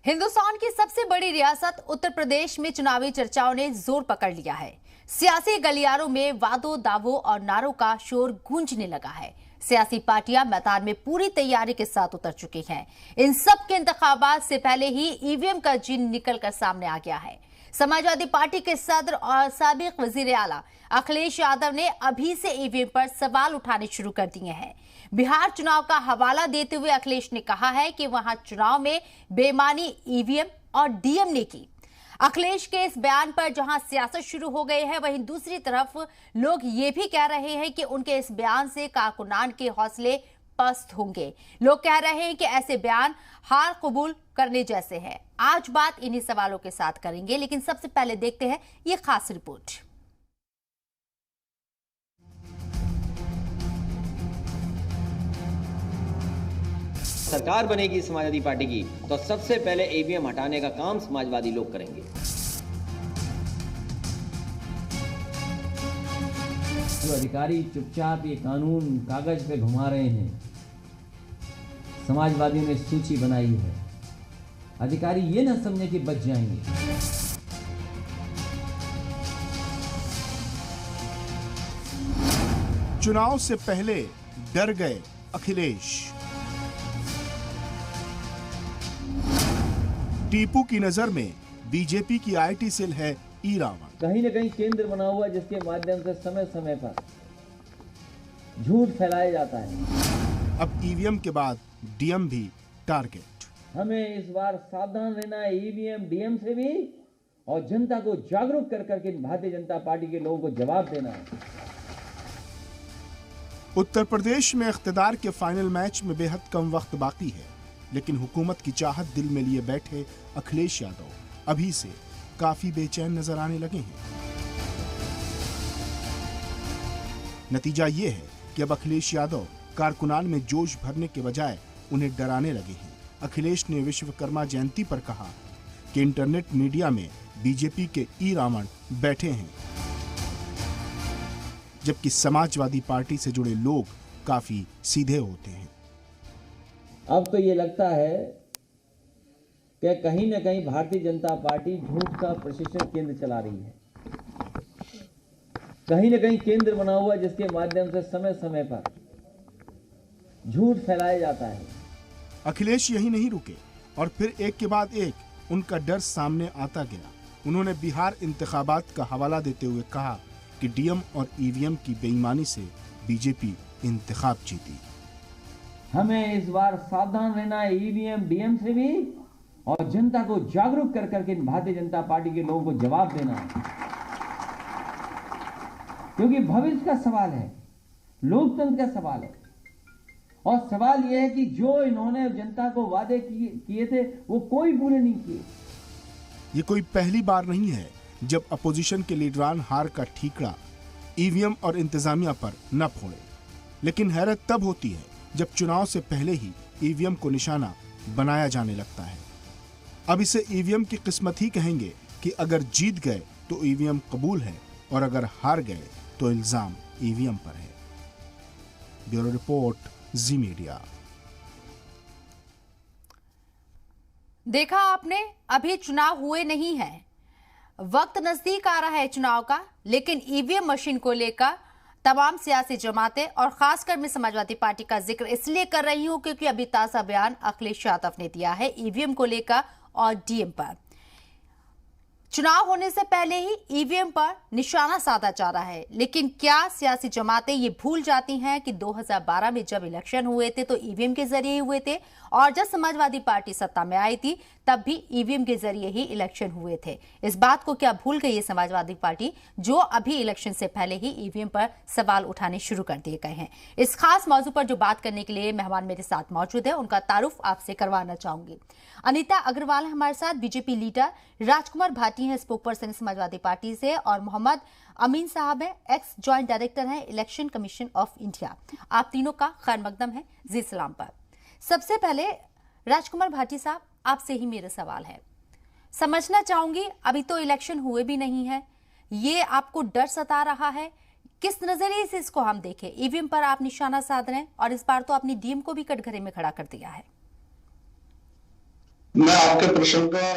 हिंदुस्तान की सबसे बड़ी रियासत उत्तर प्रदेश में चुनावी चर्चाओं ने जोर पकड़ लिया है। सियासी गलियारों में वादों, दावों और नारों का शोर गूंजने लगा है। सियासी पार्टियां मैदान में पूरी तैयारी के साथ उतर चुकी हैं। इन सब के इंतखाबात से पहले ही ईवीएम का जिन निकलकर सामने आ गया है। समाजवादी पार्टी के सदर और साबिक वजीर आला अखिलेश यादव ने अभी से ईवीएम पर सवाल उठाने शुरू कर दिए हैं। बिहार चुनाव का हवाला देते हुए अखिलेश ने कहा है कि वहां चुनाव में बेईमानी ईवीएम और डीएम ने की। अखिलेश के इस बयान पर जहां सियासत शुरू हो गई है, वहीं दूसरी तरफ लोग ये भी कह रहे हैं कि उनके इस बयान से कारकुनान के हौसले पस्त होंगे। लोग कह रहे हैं कि ऐसे बयान हार कबूल करने जैसे हैं। आज बात इन्हीं सवालों के साथ करेंगे, लेकिन सबसे पहले देखते हैं ये खास रिपोर्ट। सरकार बनेगी समाजवादी पार्टी की तो सबसे पहले ईवीएम हटाने का काम समाजवादी लोग करेंगे। जो अधिकारी चुपचाप ये कानून कागज पे घुमा रहे हैं, समाजवादियों ने सूची बनाई है। अधिकारी ये ना समझे कि बच जाएंगे। चुनाव से पहले डर गए अखिलेश। टीपू की नजर में बीजेपी की आईटी सेल है ई रावण। कहीं न कहीं केंद्र बना हुआ जिसके माध्यम से समय समय पर झूठ फैलाया जाता है। अब ईवीएम के बाद डीएम भी टारगेट। हमें इस बार सावधान रहना है ईवीएम डीएम से भी, और जनता को जागरूक कर करके भारतीय जनता पार्टी के लोगों को जवाब देना है। उत्तर प्रदेश में इख्तिदार के फाइनल मैच में बेहद कम वक्त बाकी है, लेकिन हुकूमत की चाहत दिल में लिए बैठे अखिलेश यादव अभी से काफी बेचैन नजर आने लगे हैं। नतीजा ये है कि अब अखिलेश यादव कारकुनान में जोश भरने के बजाय उन्हें डराने लगे हैं। अखिलेश ने विश्वकर्मा जयंती पर कहा कि इंटरनेट मीडिया में बीजेपी के ई रावण बैठे हैं, जबकि समाजवादी पार्टी से जुड़े लोग काफी सीधे होते हैं। अब तो ये लगता है कि कहीं न कहीं भारतीय जनता पार्टी झूठ का प्रशिक्षण केंद्र चला रही है। कहीं न कहीं केंद्र बना हुआ जिसके माध्यम से समय समय पर झूठ फैलाया जाता है। अखिलेश यही नहीं रुके और फिर एक के बाद एक उनका डर सामने आता गया। उन्होंने बिहार इंतखाबात का हवाला देते हुए कहा कि डीएम और ईवीएम की बेईमानी से बीजेपी इंतखाब जीती। हमें इस बार सावधान रहना है ईवीएम डीएम से भी, और जनता को जागरूक कर करके भारतीय जनता पार्टी के लोगों को जवाब देना है, क्योंकि भविष्य का सवाल है, लोकतंत्र का सवाल है। और सवाल यह है कि जो इन्होंने जनता को वादे किए थे वो कोई पूरे नहीं किए। ये कोई पहली बार नहीं है जब अपोजिशन के लीडरान हार का ठीकरा ईवीएम और इंतजामिया पर न फोड़े, लेकिन हैरत तब होती है जब चुनाव से पहले ही ईवीएम को निशाना बनाया जाने लगता है। अब इसे ईवीएम की किस्मत ही कहेंगे कि अगर जीत गए तो ईवीएम कबूल है और अगर हार गए तो इल्जाम ईवीएम पर है। ब्यूरो रिपोर्ट, जी मीडिया। देखा आपने, अभी चुनाव हुए नहीं है, वक्त नजदीक आ रहा है चुनाव का, लेकिन ईवीएम मशीन को लेकर तमाम सियासी जमातें और खासकर मैं समाजवादी पार्टी का जिक्र इसलिए कर रही हूं क्योंकि अभी ताजा बयान अखिलेश यादव ने दिया है ईवीएम को लेकर और डीएम पर। चुनाव होने से पहले ही ईवीएम पर निशाना साधा जा रहा है, लेकिन क्या सियासी जमातें ये भूल जाती हैं कि 2012 में जब इलेक्शन हुए थे तो ईवीएम के जरिए ही हुए थे, और जब समाजवादी पार्टी सत्ता में आई थी तब भी ईवीएम के जरिए ही इलेक्शन हुए थे। इस बात को क्या भूल गई है समाजवादी पार्टी, जो अभी इलेक्शन से पहले ही ईवीएम पर सवाल उठाने शुरू कर दिए गए हैं। इस खास मौजू पर जो बात करने के लिए मेहमान मेरे साथ मौजूद है, उनका तारुफ आपसे करवाना चाहूंगी। अनीता अग्रवाल हमारे साथ, बीजेपी लीडर राजकुमार भाटी हैं, स्पोक पर्सन समाजवादी पार्टी से, और मोहम्मद अमीन साहब हैं, एक्स ज्वाइंट डायरेक्टर हैं इलेक्शन कमीशन ऑफ इंडिया। आप तीनों का खैर मकदम है जी सलाम पर। सबसे पहले राजकुमार भाटी साहब, आपसे ही मेरा सवाल है, समझना चाहूंगी अभी तो इलेक्शन हुए भी नहीं है, ये आपको डर सता रहा है, किस नजरिए से इसको हम देखें? ईवीएम पर आप निशाना साध रहे हैं और इस बार तो आपने डीएम को भी कटघरे में खड़ा कर दिया है। मैं आपके प्रश्न का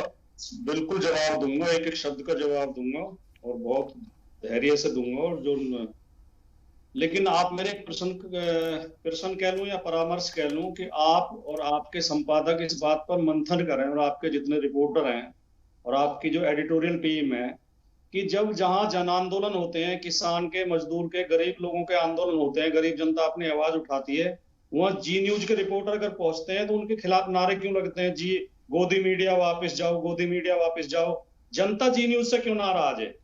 बिल्कुल जवाब दूंगा, एक एक शब्द का जवाब दूंगा और बहुत धैर्य से दूंगा। और जो लेकिन आप मेरे प्रश्न कह लूं या परामर्श कह लूं कि आप और आपके संपादक इस बात पर मंथन करें, और आपके जितने रिपोर्टर हैं और आपकी जो एडिटोरियल टीम है, कि जब जहां जन आंदोलन होते हैं, किसान के, मजदूर के, गरीब लोगों के आंदोलन होते हैं, गरीब जनता अपनी आवाज उठाती है, वहां जी न्यूज के रिपोर्टर अगर पहुंचते हैं तो उनके खिलाफ नारे क्यों लगते हैं? जी गोदी मीडिया वापस जाओ, गोदी मीडिया वापस जाओ। जनता जी न्यूज से क्यों नाराज है?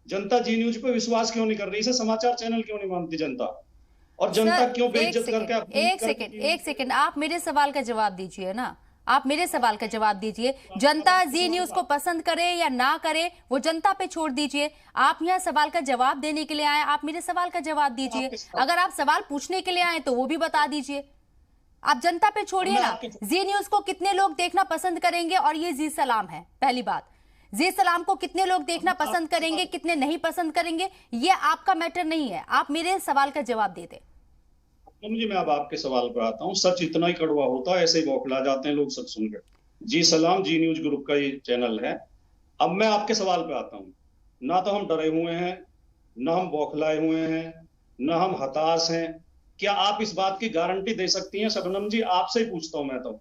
जनता जी न्यूज पे विश्वास क्यों नहीं कर रही? इसे समाचार चैनल क्यों नहीं मानती जनता? और जनता सर, क्यों एक बेइज्जत करके सेकंड, एक सेकंड, आप मेरे सवाल का जवाब दीजिए ना। आप मेरे सवाल का जवाब दीजिए। जनता जी न्यूज को पसंद करे या ना करे वो जनता पे छोड़ दीजिए। आप यहाँ सवाल का जवाब देने के लिए आए, आप मेरे सवाल का जवाब दीजिए। अगर आप सवाल पूछने के लिए आए तो वो भी बता दीजिए। आप जनता पे छोड़िए ना। जी न्यूज को कितने लोग देखना पसंद करेंगे और ये जी सलाम है, पहली बात। जी सलाम को कितने लोग देखना पसंद करेंगे, कितने नहीं पसंद करेंगे, ये आपका मैटर नहीं है। आप मेरे सवाल का जवाब दे दे। मुझे, मैं अब आपके सवाल पर आता हूँ। सच इतना ही कड़वा होता है, ऐसे ही बौखला जाते हैं लोग सच सुनकर। जी सलाम जी न्यूज ग्रुप का ये चैनल है। अब मैं आपके सवाल पे आता हूँ। ना तो हम डरे हुए हैं, ना हम बौखलाए हुए हैं, ना हम हताश हैं। क्या आप इस बात की गारंटी दे सकती हैं, शबनम जी, आपसे ही पूछता हूं मैं तो,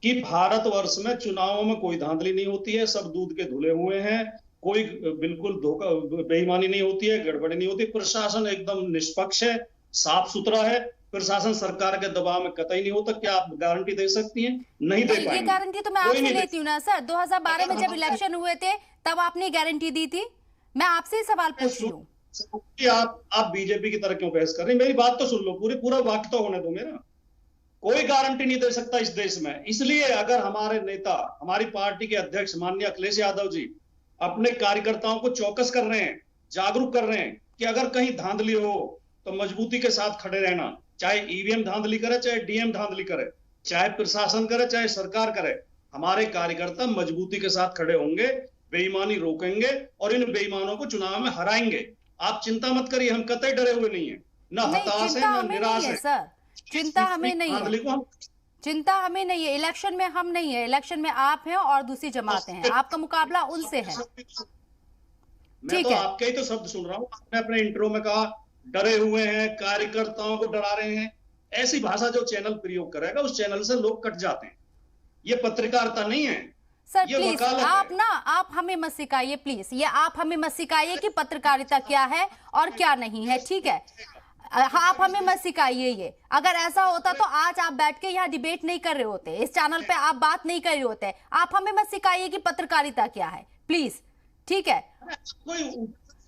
कि भारतवर्ष में चुनावों में कोई धांधली नहीं होती है, सब दूध के धुले हुए हैं, कोई बिल्कुल धोखा बेईमानी नहीं होती है, गड़बड़ी नहीं होती, प्रशासन एकदम निष्पक्ष है, साफ सुथरा है, प्रशासन सरकार के दबाव में कतई नहीं होता? क्या आप गारंटी दे सकती हैं? नहीं दे पाएंगे। ये गारंटी तो मैं आपसे लेती हूँ ना सर। 2012 में जब इलेक्शन हुए थे तब आपने गारंटी दी थी। मैं आपसे ही सवाल पूछ रही हूँ। आप बीजेपी की तरह क्यों बहस कर रहे हैं? मेरी बात तो सुन लो, पूरा वाक्य तो होने दो मेरा। कोई गारंटी नहीं दे सकता इस देश में। इसलिए अगर हमारे नेता, हमारी पार्टी के अध्यक्ष माननीय अखिलेश यादव जी अपने कार्यकर्ताओं को चौकस कर रहे हैं, जागरूक कर रहे हैं कि अगर कहीं धांधली हो तो मजबूती के साथ खड़े रहना, चाहे ईवीएम धांधली करे, चाहे डीएम धांधली करे, चाहे प्रशासन करे, चाहे सरकार करे, हमारे कार्यकर्ता मजबूती के साथ खड़े होंगे, बेईमानी रोकेंगे और इन बेईमानों को चुनाव में हराएंगे। आप चिंता मत करिए, हम कतई डरे हुए नहीं है, ना हताश है, ना निराश है। सर, चिंता हमें नहीं है, चिंता हमें नहीं है। इलेक्शन में हम नहीं है, इलेक्शन में आप हैं और दूसरी जमातें हैं। आपका मुकाबला उनसे है। मैं तो आपके ही तो शब्द सुन रहा हूँ। आपने अपने इंट्रो में कहा डरे हुए हैं, कार्यकर्ताओं को डरा रहे हैं। ऐसी भाषा जो चैनल प्रयोग करेगा उस चैनल से लोग कट जाते हैं। ये पत्रकारिता नहीं है सर। प्लीज आप हमें मत सिखाइए, प्लीज। ये आप हमें मत सिखाइए कि पत्रकारिता क्या है और क्या नहीं है, ठीक है? आप हमें मत सिखाइए ये। अगर ऐसा होता तो आज आप बैठ के यहाँ डिबेट नहीं कर रहे होते, इस चैनल पे आप बात नहीं कर रहे होते। आप हमें मत सिखाइए कि पत्रकारिता क्या है, प्लीज, ठीक है?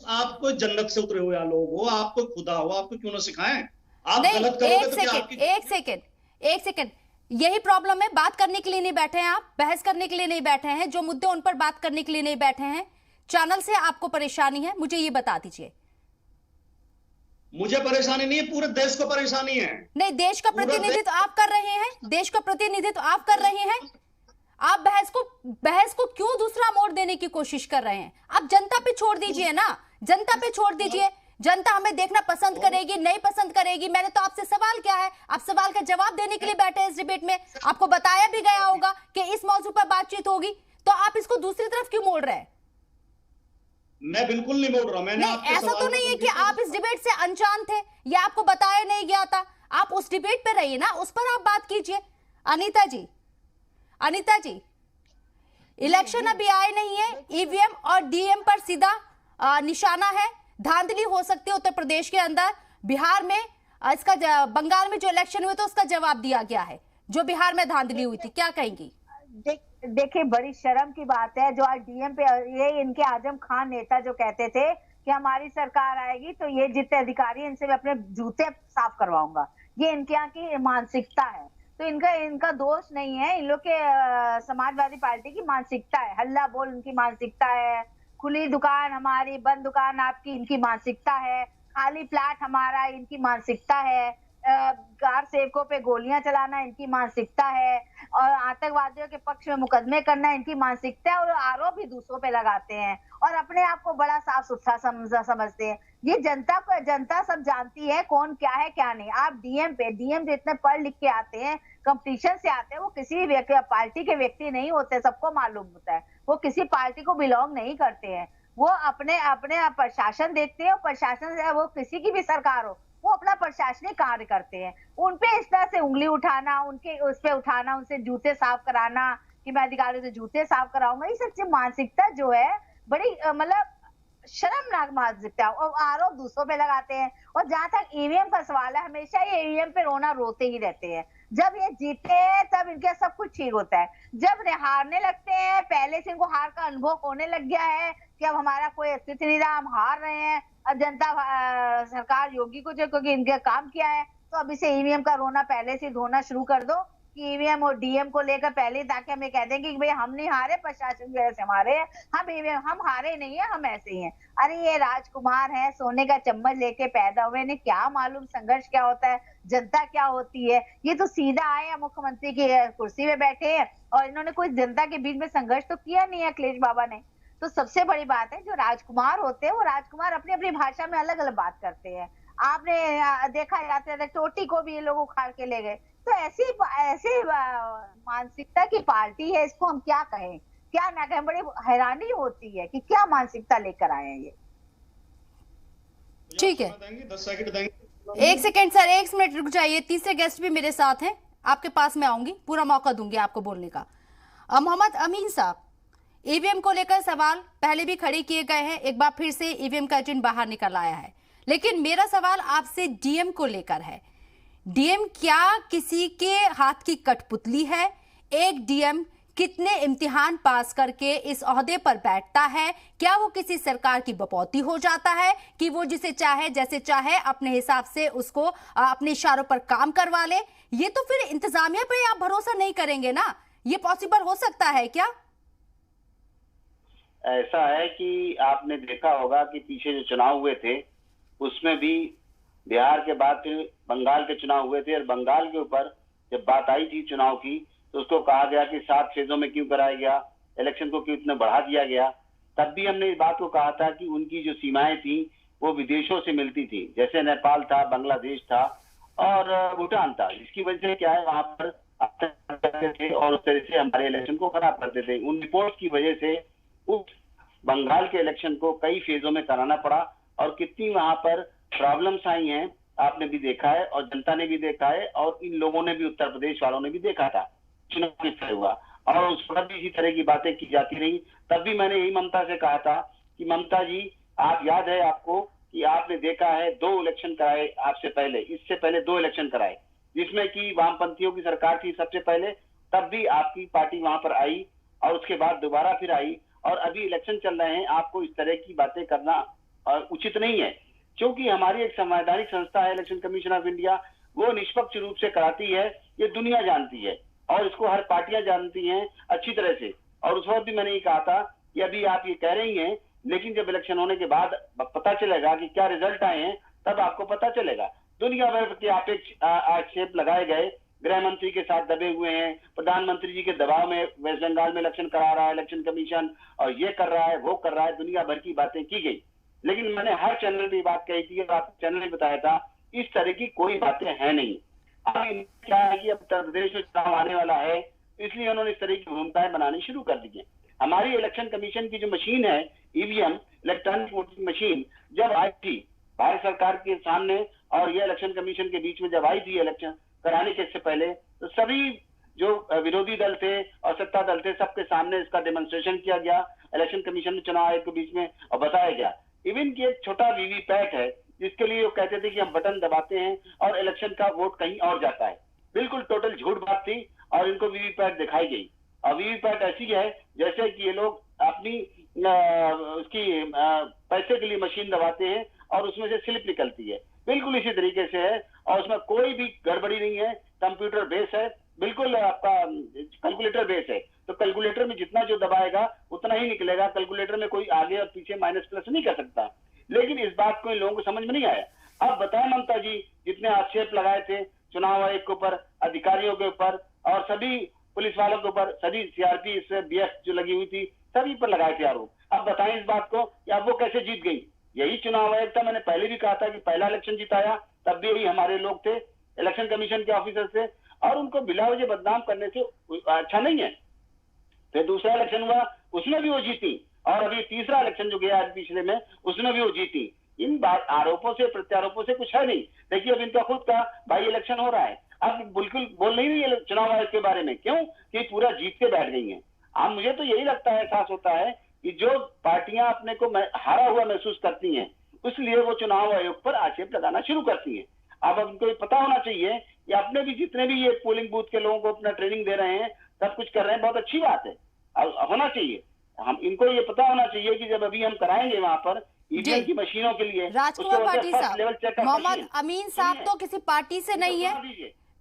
आप कोई जन्नत से उतरे हुए लोग हो, आपको खुदा हो, आपको क्यों ना सिखाएं? आप गलत करोगे तो एक सेकंड, यही प्रॉब्लम है। बात करने के लिए नहीं बैठे हैं आप, बहस करने के लिए नहीं बैठे हैं, जो मुद्दे उन पर बात करने के लिए नहीं बैठे हैं। चैनल से आपको परेशानी है, मुझे ये बता दीजिए। मुझे परेशानी नहीं है, पूरे देश को परेशानी है। नहीं, देश का प्रतिनिधित्व आप कर रहे हैं, देश का प्रतिनिधित्व आप कर रहे हैं। आप बहस को क्यों दूसरा मोड़ देने की कोशिश कर रहे हैं? आप जनता पे छोड़ दीजिए ना, जनता पे छोड़ दीजिए। जनता हमें देखना पसंद करेगी, नहीं पसंद करेगी। मैंने तो आपसे सवाल किया है, आप सवाल का जवाब देने के लिए बैठे हैं इस डिबेट में। आपको बताया भी गया होगा कि इस मौजू पर बातचीत होगी, तो आप इसको दूसरी तरफ क्यों मोड़ रहे हैं? मैं बिल्कुल नहीं मोड़ रहा। मैंने ऐसा तो नहीं है कि आप इस डिबेट से अनजान थे या आपको बताया नहीं गया था। आप उस डिबेट पे रहिए ना, उस पर आप बात कीजिए। अनीता जी, इलेक्शन अभी आए नहीं है, ईवीएम और डीएम पर सीधा निशाना है। धांधली हो सकती है उत्तर प्रदेश के अंदर, बिहार में इसका, बंगाल में जो इलेक्शन हुए तो उसका जवाब दिया गया है, जो बिहार में धांधली हुई थी। क्या कहेंगी? देखिए, बड़ी शर्म की बात है जो आज डीएम पे, ये इनके आजम खान नेता जो कहते थे कि हमारी सरकार आएगी तो ये जितने अधिकारी हैं इनसे मैं अपने जूते साफ करवाऊंगा। ये इनके यहाँ की मानसिकता है। तो इनका दोष नहीं है, इन लोग के समाजवादी पार्टी की मानसिकता है। हल्ला बोल इनकी मानसिकता है, खुली दुकान हमारी, बंद दुकान आपकी, इनकी मानसिकता है। खाली प्लाट हमारा, इनकी मानसिकता है। कार सेवकों पे गोलियां चलाना इनकी मानसिकता है, और आतंकवादियों के पक्ष में मुकदमे करना इनकी मानसिकता है, और आरोप भी दूसरों पे लगाते हैं और अपने आप को बड़ा साफ सुथरा समझते हैं। ये जनता सब जानती है कौन क्या है क्या नहीं। आप डीएम जो इतने पढ़ लिख के आते हैं, कंपटीशन से आते हैं, वो किसी भी पार्टी के व्यक्ति नहीं होते, सबको मालूम होता है। वो किसी पार्टी को बिलोंग नहीं करते हैं, वो अपने अपने प्रशासन देखते हैं, प्रशासन से वो किसी की भी सरकार हो, वो अपना प्रशासनिक कार्य करते हैं। उनपे इस तरह से उंगली उठाना, उनके उस पे उठाना, उनसे जूते साफ कराना कि मैं अधिकारियों से जूते साफ कराऊंगा, ये सच्ची मानसिकता जो है बड़ी मतलब शर्मनाक मानसिकता, और आरोप दूसरों पे लगाते हैं। और जहां तक ईवीएम का सवाल है, हमेशा ये ईवीएम पे रोना रोते ही रहते हैं। जब ये जीते हैं तब इनके सब कुछ ठीक होता है, जब हारने लगते हैं, पहले से इनको हार का अनुभव होने लग गया है कि अब हमारा कोई अस्तित्व नहीं रहा, हम हार रहे हैं, अब जनता सरकार योगी को जो क्योंकि इनका काम किया है, तो अब इसे ईवीएम का रोना पहले से धोना शुरू कर दो कि ईवीएम और डीएम को लेकर पहले, ताकि हमें कह देंगे कि भाई हम नहीं हारे, प्रशासन की वजह से हमारे, हम ईवीएम हम हारे नहीं है, हम ऐसे ही हैं। अरे ये राजकुमार है, सोने का चम्मच लेके पैदा हुए, इन्हें क्या मालूम संघर्ष क्या होता है, जनता क्या होती है। ये तो सीधा आए हैं, मुख्यमंत्री की कुर्सी में बैठे हैं, और इन्होंने कोई जनता के बीच में संघर्ष तो किया नहीं है अखिलेश बाबा ने। तो सबसे बड़ी बात है, जो राजकुमार होते हैं वो राजकुमार अपनी अपनी भाषा में अलग अलग बात करते हैं। आपने देखा जाते टोटी को भी ये लोग उखाड़ के ले गए। तो ऐसी मानसिकता की पार्टी है, इसको हम क्या कहें क्या ना कहें, बड़ी हैरानी होती है कि क्या मानसिकता लेकर आए हैं ये। ठीक है, 10 सेकंड देंगे। 1 सेकंड सर, 1 मिनट रुक जाइए, तीसरे गेस्ट भी मेरे साथ हैं, आपके पास मैं आऊंगी, पूरा मौका दूंगी आपको बोलने का। मोहम्मद अमीन साहब, ईवीएम को लेकर सवाल पहले भी खड़े किए गए हैं, एक बार फिर से ईवीएम का एजेंट बाहर निकल आया है, लेकिन मेरा सवाल आपसे डीएम को लेकर है। डीएम क्या किसी के हाथ की कठपुतली है? एक डीएम कितने इम्तिहान पास करके इस ओहदे पर बैठता है? क्या वो किसी सरकार की बपौती हो जाता है कि वो जिसे चाहे जैसे चाहे अपने हिसाब से उसको अपने इशारों पर काम करवा ले? ये तो फिर इंतजामिया पे आप भरोसा नहीं करेंगे ना, ये पॉसिबल हो सकता है क्या? ऐसा है कि आपने देखा होगा कि पीछे जो चुनाव हुए थे उसमें भी बिहार के बाद फिर बंगाल के चुनाव हुए थे, और बंगाल के ऊपर जब बात आई थी चुनाव की तो उसको कहा गया कि 7 फेजों में क्यों कराया गया, इलेक्शन को क्यों इतना बढ़ा दिया गया। तब भी हमने इस बात को कहा था कि उनकी जो सीमाएं थी वो विदेशों से मिलती थी, जैसे नेपाल था, बांग्लादेश था और भूटान था, जिसकी वजह से क्या है वहां पर थे और उस तरह से हमारे इलेक्शन को खराब करते थे। उन रिपोर्ट की वजह से उस बंगाल के इलेक्शन को कई फेजों में कराना पड़ा, और कितनी वहां पर प्रॉब्लम्स आई हैं आपने भी देखा है और जनता ने भी देखा है, और इन लोगों ने भी, उत्तर प्रदेश वालों ने भी देखा था चुनाव किस तरह हुआ, और उस पर भी इसी तरह की बातें की जाती रही। तब भी मैंने यही ममता से कहा था कि ममता जी, आप याद है आपको कि आपने देखा है 2 इलेक्शन कराए आपसे पहले, इससे पहले 2 इलेक्शन कराए जिसमें कि वामपंथियों की सरकार थी सबसे पहले, तब भी आपकी पार्टी वहां पर आई और उसके बाद दोबारा फिर आई, और अभी इलेक्शन चल रहे हैं। आपको इस तरह की बातें करना उचित नहीं है, क्योंकि हमारी एक संवैधानिक संस्था है इलेक्शन कमीशन ऑफ इंडिया, वो निष्पक्ष रूप से कराती है, ये दुनिया जानती है और इसको हर पार्टियां जानती हैं अच्छी तरह से। और उस वक्त भी मैंने ये कहा था कि अभी आप ये कह रही हैं, लेकिन जब इलेक्शन होने के बाद पता चलेगा कि क्या रिजल्ट आए हैं तब आपको पता चलेगा। दुनिया भर के आक्षेप लगाए गए, गृह मंत्री के साथ दबे हुए हैं, प्रधानमंत्री जी के दबाव में वेस्ट बंगाल में इलेक्शन करा रहा है इलेक्शन कमीशन, और ये कर रहा है वो कर रहा है, दुनिया भर की बातें की गई, लेकिन मैंने हर चैनल पे बात कही थी और आपके चैनल ने बताया था इस तरह की कोई बातें हैं नहीं। अब क्या है कि अब उत्तर प्रदेश में चुनाव आने वाला है, इसलिए उन्होंने इस तरह की भूमिकाएं बनानी शुरू कर दी है। हमारी इलेक्शन कमीशन की जो मशीन है ईवीएम, इलेक्ट्रॉनिक वोटिंग मशीन, जब आई थी भारत सरकार के सामने और ये इलेक्शन कमीशन के बीच में जब आई थी इलेक्शन कराने के से पहले, तो सभी जो विरोधी दल थे और सत्ता दल थे सबके सामने इसका डेमोन्स्ट्रेशन किया गया इलेक्शन कमीशन में, चुनाव आयोग के बीच में, और बताया गया। इवन की एक छोटा वीवीपैट है जिसके लिए वो कहते थे कि हम बटन दबाते हैं और इलेक्शन का वोट कहीं और जाता है, बिल्कुल टोटल झूठ बात थी, और इनको वीवीपैट दिखाई गई। और वीवीपैट ऐसी है जैसे कि ये लोग अपनी उसकी पैसे के लिए मशीन दबाते हैं और उसमें से स्लिप निकलती है, बिल्कुल इसी तरीके से है, और उसमें कोई भी गड़बड़ी नहीं है, कंप्यूटर बेस है, बिल्कुल आपका कैलकुलेटर बेस है, तो कैलकुलेटर में जितना जो दबाएगा उतना ही निकलेगा, कैलकुलेटर में कोई आगे और पीछे माइनस प्लस नहीं कर सकता। लेकिन इस बात को इन लोगों को समझ में नहीं आया। अब बताएं ममता जी, जितने आक्षेप लगाए थे चुनाव आयोग के ऊपर, अधिकारियों के ऊपर और सभी पुलिस वालों के ऊपर, सभी सीआरपीएफ बीएफ जो लगी हुई थी सभी पर लगाए थे आरोप। अब बताएं इस बात को कि अब वो कैसे जीत गई? यही चुनाव आयोग था। मैंने पहले भी कहा था कि पहला इलेक्शन जिताया तब भी यही हमारे लोग थे, इलेक्शन कमीशन के ऑफिसर थे, और उनको बिला वजह बदनाम करने से अच्छा नहीं है। फिर दूसरा इलेक्शन हुआ, उसमें भी वो जीती, और अभी तीसरा इलेक्शन जो गया आज पिछले में, उसमें भी वो जीती। इन बात आरोपों से प्रत्यारोपों से कुछ है नहीं। देखिए अब इनका खुद का भाई इलेक्शन हो रहा है, अब बिल्कुल बोल नहीं रही है चुनाव आयोग के बारे में, क्यों कि पूरा जीत के बैठ गई हैं। अब मुझे तो यही लगता है, एहसास होता है कि जो पार्टियां अपने को हारा हुआ महसूस करती हैं, इसलिए वो चुनाव आयोग पर आक्षेप लगाना शुरू करती हैं। अब उनको ये पता होना चाहिए कि अपने भी जितने भी ये पोलिंग बूथ के लोगों को अपना ट्रेनिंग दे रहे हैं, सब कुछ कर रहे हैं, बहुत अच्छी बात है, होना चाहिए। हम इनको ये पता होना चाहिए कि जब अभी हम कराएंगे वहां पर ईवीएम की मशीनों के लिए, राजकुमार भाटी साहब, मोहम्मद अमीन साहब तो किसी पार्टी से नहीं है,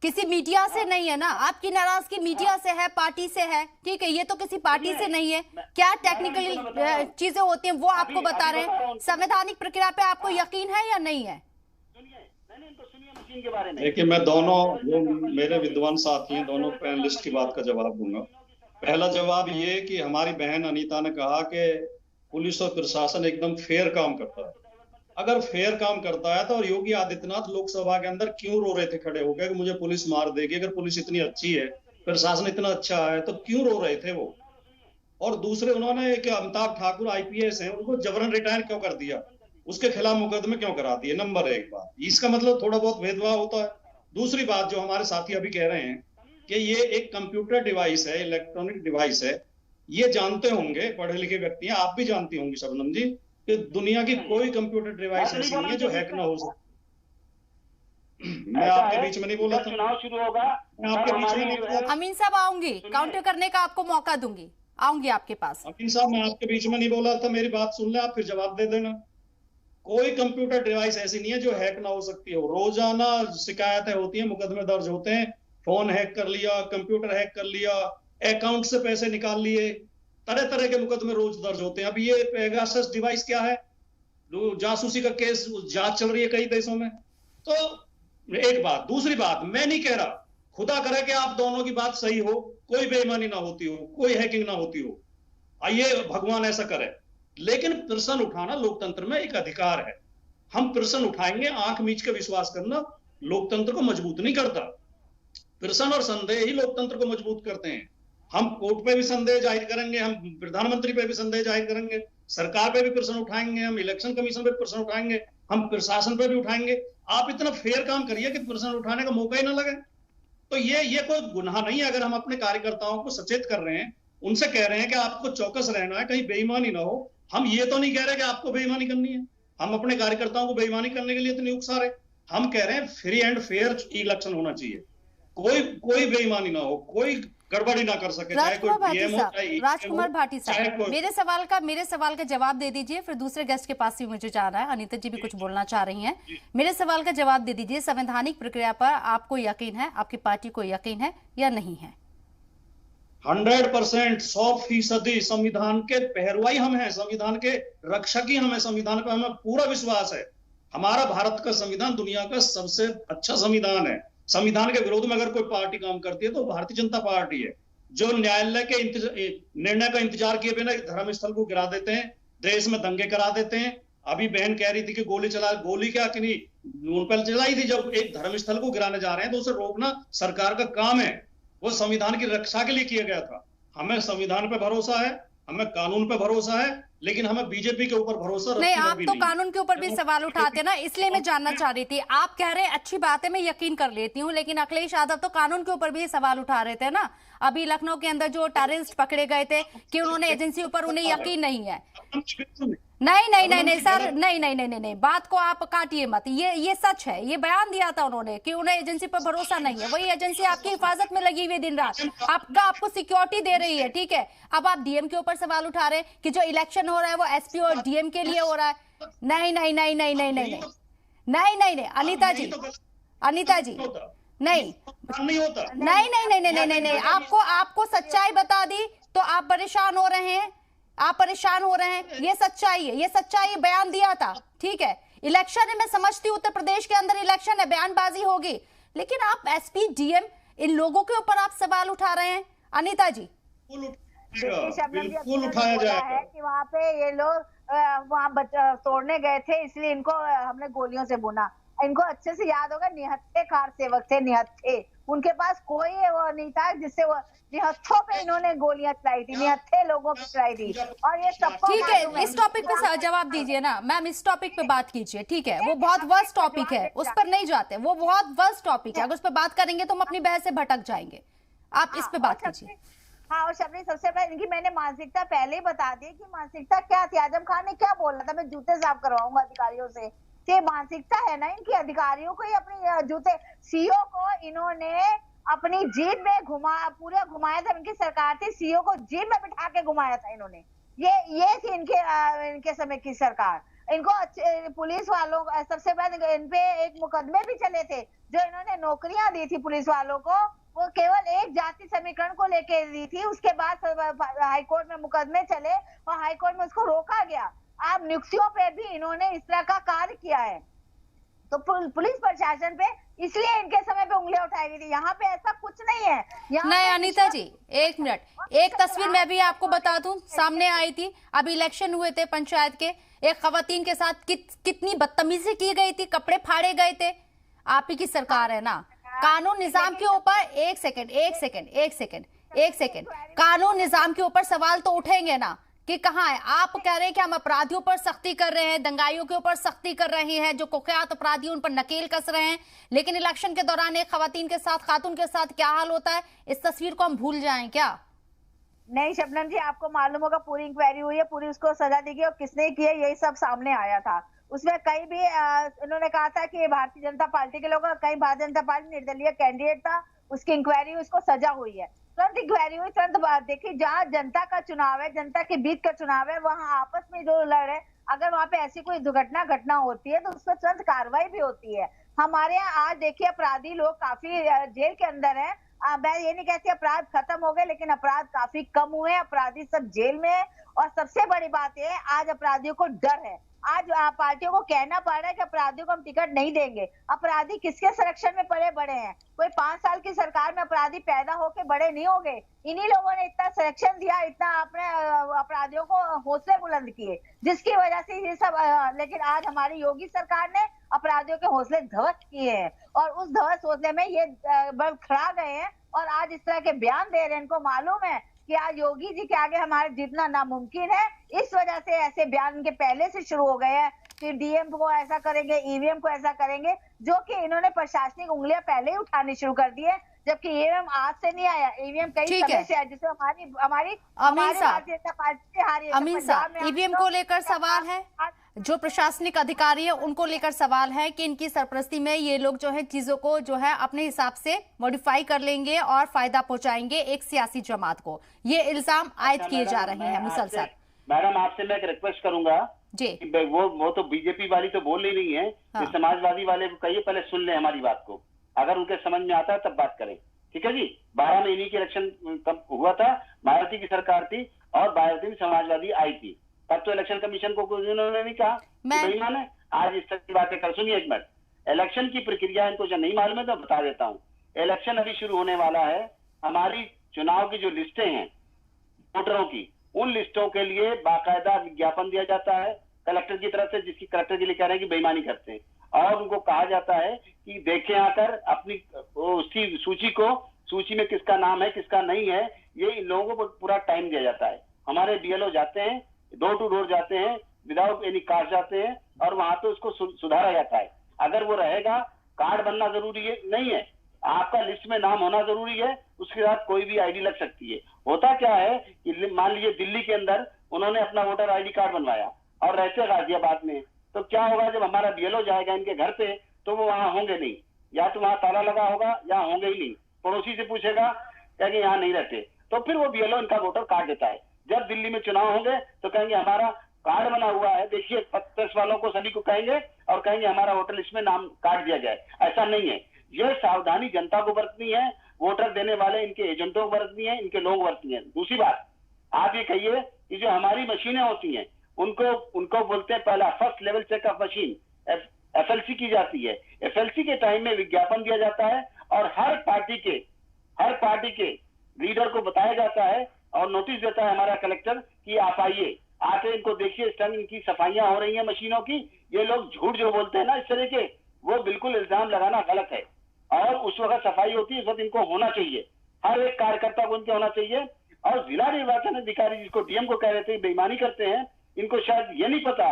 किसी मीडिया से नहीं है ना। आपकी नाराजगी मीडिया से है, पार्टी से है, ठीक है, ये तो किसी पार्टी से नहीं है। क्या टेक्निकल चीजें होती हैं वो आपको बता रहे हैं। संवैधानिक प्रक्रिया पे आपको यकीन है या नहीं है? देखिए, मैं दोनों जो मेरे विद्वान साथी हैं, दोनों पैनलिस्ट की बात का जवाब दूंगा। पहला जवाब ये कि हमारी बहन अनीता ने कहा कि पुलिस और प्रशासन एकदम फेयर काम करता है। अगर फेयर काम करता है तो और योगी आदित्यनाथ लोकसभा के अंदर क्यों रो रहे थे खड़े होकर कि मुझे पुलिस मार देगी? अगर पुलिस इतनी अच्छी है, प्रशासन इतना अच्छा है, तो क्यों रो रहे थे वो? और दूसरे, उन्होंने एक अमिताभ ठाकुर आईपीएस हैं, उनको जबरन रिटायर क्यों कर दिया? उसके खिलाफ मुकदमे क्यों करा दिए? नंबर एक बात, इसका मतलब थोड़ा बहुत भेदभाव होता है। दूसरी बात, जो हमारे साथी अभी कह रहे हैं कि ये एक कंप्यूटर डिवाइस है, इलेक्ट्रॉनिक डिवाइस है, ये जानते होंगे पढ़े लिखे व्यक्ति हैं, आप भी जानती होंगी शबनम जी, कि दुनिया की कोई कंप्यूटर डिवाइस ऐसी नहीं है जो हैक ना हो सके। मैं आपके बीच में नहीं बोला था, चुनाव शुरू होगा, मैं आपके बीच में नहीं बोला। अमीन साहब आऊंगी, काउंटर करने का आपको मौका दूंगी, आऊंगी आपके पास। अमीन साहब, मैं आपके बीच में नहीं बोला था, मेरी बात सुन ले, आप फिर जवाब दे देना। कोई कंप्यूटर डिवाइस ऐसी नहीं है जो हैक ना हो सकती हो। रोजाना शिकायतें होती हैं, मुकदमे दर्ज होते हैं, फोन हैक कर लिया, कंप्यूटर हैक कर लिया, अकाउंट से पैसे निकाल लिए, तरह तरह के मुकदमे रोज दर्ज होते हैं। अब ये पेगासस डिवाइस क्या है? जासूसी का केस जांच चल रही है कई देशों में। तो एक बात। दूसरी बात, मैं नहीं कह रहा, खुदा करे कि आप दोनों की बात सही हो, कोई बेईमानी ना होती हो, कोई हैकिंग ना होती हो, आइए भगवान ऐसा करे, लेकिन प्रश्न उठाना लोकतंत्र में एक अधिकार है। हम प्रश्न उठाएंगे, आंख मीच के विश्वास करना लोकतंत्र को मजबूत नहीं करता। प्रश्न और संदेह ही लोकतंत्र को मजबूत करते हैं। हम कोर्ट पे भी संदेह जाहिर करेंगे, हम प्रधानमंत्री पे भी संदेह जाहिर करेंगे, सरकार पे भी प्रश्न उठाएंगे, हम इलेक्शन कमीशन पे प्रश्न उठाएंगे, हम प्रशासन पे भी उठाएंगे। आप इतना फेयर काम करिए कि प्रश्न उठाने का मौका ही ना लगे। तो ये कोई गुनाह नहीं है। अगर हम अपने कार्यकर्ताओं को सचेत कर रहे हैं, उनसे कह रहे हैं कि आपको चौकस रहना है, कहीं बेईमानी ना हो। हम ये तो नहीं कह रहे कि आपको बेईमानी करनी है, हम अपने कार्यकर्ताओं को बेईमानी करने के लिए तो नहीं उकसा रहे। हम कह रहे हैं फ्री एंड फेयर इलेक्शन होना चाहिए, कोई बेईमानी ना हो, कोई गड़बड़ी ना कर सके। राजकुमार भाटी साहब, मेरे सवाल का जवाब दे दीजिए, फिर दूसरे गेस्ट के पास भी मुझे जाना है। अनीता जी भी कुछ बोलना चाह रही हैं। मेरे सवाल का जवाब दे दीजिए, संवैधानिक प्रक्रिया पर आपको यकीन है, आपकी पार्टी को यकीन है या नहीं है? 100%, 100% संविधान के पहरुआई हम हैं, संविधान के रक्षक ही हम हैं, संविधान पर हमें पूरा विश्वास है। हमारा भारत का संविधान दुनिया का सबसे अच्छा संविधान है। संविधान के विरोध में अगर कोई पार्टी काम करती है तो भारतीय जनता पार्टी है, जो न्यायालय के निर्णय का इंतजार किए बिना धर्मस्थल को गिरा देते हैं, देश में दंगे करा देते हैं। अभी बहन कह रही थी कि गोली क्या कि नहीं उन पर चलाई थी। जब एक धर्मस्थल को गिराने जा रहे हैं तो उसे रोकना सरकार का काम है, वो संविधान की रक्षा के लिए किया गया था। हमें संविधान पे भरोसा है, हमें कानून पे भरोसा है, लेकिन हमें बीजेपी के ऊपर भरोसा नहीं। आप तो कानून के ऊपर भी सवाल उठाते ना, इसलिए मैं जानना चाह रही थी। आप कह रहे हैं अच्छी बात है, मैं यकीन कर लेती हूँ, लेकिन अखिलेश यादव तो कानून के ऊपर भी सवाल उठा रहे थे ना। अभी लखनऊ के अंदर जो टेररिस्ट पकड़े गए थे कि उन्होंने एजेंसी ऊपर उन्हें यकीन नहीं है। नहीं सर, नहीं, बात को आप काटिए मत। ये सच है, ये बयान दिया था उन्होंने कि उन्हें एजेंसी पर भरोसा नहीं है। वही एजेंसी आपकी हिफाजत में लगी हुई दिन रात, आपको सिक्योरिटी दे रही है, ठीक है। अब आप डीएम के ऊपर सवाल उठा रहे हैं कि जो इलेक्शन हो रहा है वो एसपी और डीएम के लिए हो रहा है। नहीं, अनीता जी नहीं, आपको सच्चाई बता दी तो आप परेशान हो रहे हैं, ये सच्चाई है, बयान दिया था, ठीक है। इलेक्शन है, मैं समझती हूँ उत्तर प्रदेश के अंदर इलेक्शन है, बयानबाजी होगी, लेकिन आप एसपी डीएम इन लोगों के ऊपर आप सवाल उठा रहे हैं अनीता जी। बिल्कुल उठाया जाएगा कि वहाँ पे ये लोग वहाँ तोड़ने गए थे, इसलिए इनको हमने गोलियों से भुना। इनको अच्छे से याद होगा, निहत्थे कार सेवक थे, निहत्थे, उनके पास कोई वो नहीं था जिससे वो निहत्थों पे इन्होंने गोलियां चलाई थी, निहत्थे लोगों पे चलाई थी। और ये सबको ठीक है, इस टॉपिक पे जवाब दीजिए ना मैम, इस टॉपिक पे बात कीजिए, ठीक है, वो बहुत वर्स्ट टॉपिक है, उस पर नहीं जाते, वो बहुत वर्स्ट टॉपिक है, अगर उस पर बात करेंगे तो हम अपनी बहस से भटक जाएंगे। आप इस पे बात कीजिए। हाँ, और शबरी सबसे पहले इनकी मैंने मानसिकता पहले ही बता दी कि मानसिकता क्या थी। आजम खान ने क्या बोला था, मैं जूते साफ करवाऊंगा अधिकारियों से, ये मानसिकता है ना इनकी। अधिकारियों को ही अपनी जूते, सीओ को इन्होंने अपनी जीप में पूरे घुमाया था, इनकी सरकार थी, सीओ को जीप में बिठा के घुमाया था इन्होंने। ये थी इनके समय की सरकार। इनको पुलिस वालों, सबसे पहले इन पे एक मुकदमे भी चले थे, जो इन्होंने नौकरियां दी थी पुलिस वालों को, वो केवल एक जाति समीकरण को लेकर दी थी। उसके बाद हाईकोर्ट में मुकदमे चले और हाईकोर्ट में उसको रोका गया। अब नियुक्तियों पे भी इन्होंने इस तरह का कार्य किया है, तो पुलिस प्रशासन पे इसलिए इनके समय पे उंगलियां उठाई गई थी। यहाँ पे ऐसा कुछ नहीं है। नहीं अनीता जी, एक मिनट, एक तस्वीर मैं भी आपको बता दूं, सामने आई थी, अभी इलेक्शन हुए थे पंचायत के, एक खवातीन के साथ कितनी बदतमीजी की गई थी, कपड़े फाड़े गए थे। आप ही की सरकार है ना, कानून निजाम के ऊपर एक सेकंड, कानून निजाम के ऊपर सवाल तो उठेंगे ना कि कहाँ है। आप कह रहे हैं कि हम अपराधियों पर सख्ती कर रहे हैं, दंगाइयों के ऊपर सख्ती कर रहे हैं, जो कुख्यात अपराधी उन पर नकेल कस रहे हैं, लेकिन इलेक्शन के दौरान एक खातून के साथ क्या हाल होता है, इस तस्वीर को हम भूल जाएं क्या? नहीं शबनम जी, आपको मालूम होगा पूरी इंक्वायरी हुई है, पूरी उसको सजा दी गई और किसने की है यही सब सामने आया था। उसमें कहीं भी इन्होंने कहा था कि भारतीय जनता पार्टी के लोग, कहीं भारतीय जनता पार्टी निर्दलीय कैंडिडेट था, उसकी इंक्वायरी, उसको सजा हुई है। तुरंत इंक्वायरी हुई, तुरंत बात देखिए, जहाँ जनता का चुनाव है, जनता के बीच का चुनाव है, वहाँ आपस में जो लड़े, अगर वहाँ पे ऐसी कोई घटना होती है तो उस पर तुरंत कार्रवाई भी होती है। हमारे यहाँ आज देखिए अपराधी लोग काफी जेल के अंदर है। मैं ये नहीं कहती अपराध खत्म हो गए, लेकिन अपराध काफी कम हुए, अपराधी सब जेल में है। और सबसे बड़ी बात है, आज अपराधियों को डर है। आज पार्टियों को कहना पड़ रहा है कि अपराधियों को हम टिकट नहीं देंगे। अपराधी किसके संरक्षण में पले बड़े हैं? कोई 5 साल की सरकार में अपराधी पैदा होके बड़े नहीं हो गए। इन्हीं लोगों ने इतना संरक्षण दिया, इतना अपने अपराधियों को हौसले बुलंद किए, जिसकी वजह से ये सब। लेकिन आज हमारी योगी सरकार ने अपराधियों के हौसले ध्वस्त किए हैं और उस ध्वस्त हौसले में ये बड़खड़ा गए हैं और आज इस तरह के बयान दे रहे हैं। इनको मालूम है कि आज योगी जी के आगे हमारे जीतना नामुमकिन है, इस वजह से ऐसे बयान इनके पहले से शुरू हो गए हैं कि डीएम को ऐसा करेंगे, ईवीएम को ऐसा करेंगे, जो कि इन्होंने प्रशासनिक उंगलियां पहले ही उठानी शुरू कर दी है, जबकि ईवीएम आज से नहीं आया, ईवीएम कई समय से आया, जिससे हमारी भारतीय जनता पार्टी हारी है। अमीन साहब, ईवीएम को लेकर सवाल है, जो प्रशासनिक अधिकारी है उनको लेकर सवाल है कि इनकी सरपरस्ती में ये लोग जो है चीजों को जो है अपने हिसाब से मॉडिफाई कर लेंगे और फायदा पहुंचाएंगे एक सियासी जमात को। ये इल्जाम आयद किए जा रहे हैं मुसलसल। मैडम आपसे मैं एक रिक्वेस्ट करूंगा जी, वो तो बीजेपी वाली तो बोल ही नहीं है, हाँ। समाजवादी वाले को कहिए पहले सुन ले हमारी बात को, अगर उनके समझ में आता है तब बात करें, ठीक है जी। 12 में इन्हीं की इलेक्शन कब हुआ था, मायावती की सरकार थी और मायावती में समाजवादी आई थी, तब तो इलेक्शन कमीशन को उन्होंने नहीं कहा बेईमान है। आज इस तरह की बातें कर, सुनिए एक मिनट, इलेक्शन की प्रक्रिया इनको जो नहीं मालूम है तो बता देता हूँ। इलेक्शन अभी शुरू होने वाला है, हमारी चुनाव की जो लिस्टें हैं वोटरों की, उन लिस्टों के लिए बाकायदा विज्ञापन दिया जाता है कलेक्टर की तरफ से, जिसकी कलेक्टर के लिए कह रहे हैं कि बेईमानी करते हैं, और उनको कहा जाता है कि देखें आकर अपनी उसकी सूची में किसका नाम है किसका नहीं है, ये इन लोगों को पूरा टाइम दिया जाता है। हमारे बीएलओ जाते हैं, डोर टू डोर जाते हैं, विदाउट एनी कार्ड जाते हैं और वहां पे उसको सुधारा जाता है। अगर वो रहेगा, कार्ड बनना जरूरी है नहीं है, आपका लिस्ट में नाम होना जरूरी है, उसके साथ कोई भी आईडी लग सकती है। होता क्या है कि मान लीजिए दिल्ली के अंदर उन्होंने अपना वोटर आईडी कार्ड बनवाया और रहते गाजियाबाद में, तो क्या होगा जब हमारा बीएलओ जाएगा इनके घर पे तो वो वहां होंगे नहीं, या तो वहां ताला लगा होगा या होंगे ही नहीं, पड़ोसी से पूछेगा कहेंगे यहाँ नहीं रहते, तो फिर वो बीएलओ इनका वोटर काट देता है। जब दिल्ली में चुनाव होंगे तो कहेंगे हमारा कार्ड बना हुआ है, देखिए प्रेस वालों को सभी को कहेंगे और कहेंगे हमारा वोटर लिस्ट में नाम काट दिया जाए। ऐसा नहीं है, यह सावधानी जनता को बरतनी है, वोटर देने वाले इनके एजेंटों को बरतनी है, इनके लोग बरतनी है। दूसरी बात, आप ये कहिए कि जो हमारी मशीनें होती हैं उनको बोलते हैं पहला first level check of machine, FLC की जाती है। एफएलसी के टाइम में विज्ञापन दिया जाता है और हर पार्टी के लीडर को बताया जाता है और नोटिस देता है हमारा कलेक्टर कि आप आइए, आके इनको देखिए, इस टाइम इनकी सफाइयां हो रही हैं मशीनों की। ये लोग झूठ जो बोलते हैं ना इस तरह के, वो बिल्कुल इल्जाम लगाना गलत है। और उस वक्त सफाई होती है, उस वक्त इनको होना चाहिए, हर एक कार्यकर्ता को इनके होना चाहिए। और जिला निर्वाचन अधिकारी जिसको डीएम को कह रहे थे बेईमानी करते हैं, इनको शायद ये नहीं पता,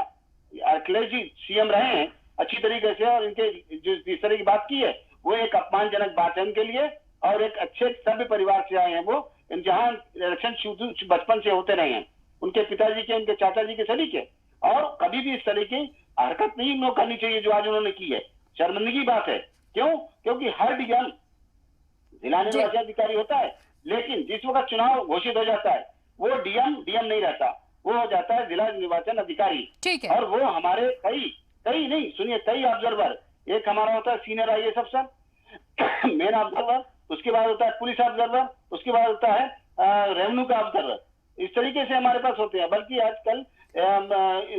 अखिलेश जी सीएम रहे हैं अच्छी तरीके से, और इनके जो जिस तरह की बात की है वो एक अपमानजनक बात है उनके लिए। और एक अच्छे सभ्य परिवार से आए हैं वो, जहां इलेक्शन बचपन से होते रहे हैं, उनके पिताजी के, उनके चाचा जी के सभी के, और कभी भी इस तरह की हरकत नहीं उन्होंने करनी चाहिए जो आज उन्होंने की है। शर्मिंदगी की बात है। क्यों? क्योंकि हर डीएम जिला निर्वाचन अधिकारी होता है, लेकिन जिस वक्त चुनाव घोषित हो जाता है वो डीएम नहीं रहता, वो हो जाता है जिला निर्वाचन अधिकारी। ठीक है। और वो हमारे कई नहीं, सुनिए, कई ऑब्जर्वर, एक हमारा होता है सीनियर आईएएस अफसर मेन ऑब्जर्वर, उसके बाद होता है पुलिस ऑब्जर्वर, उसके बाद होता है रेवेन्यू का ऑब्जर्वर। इस तरीके से हमारे पास होते हैं। बल्कि आजकल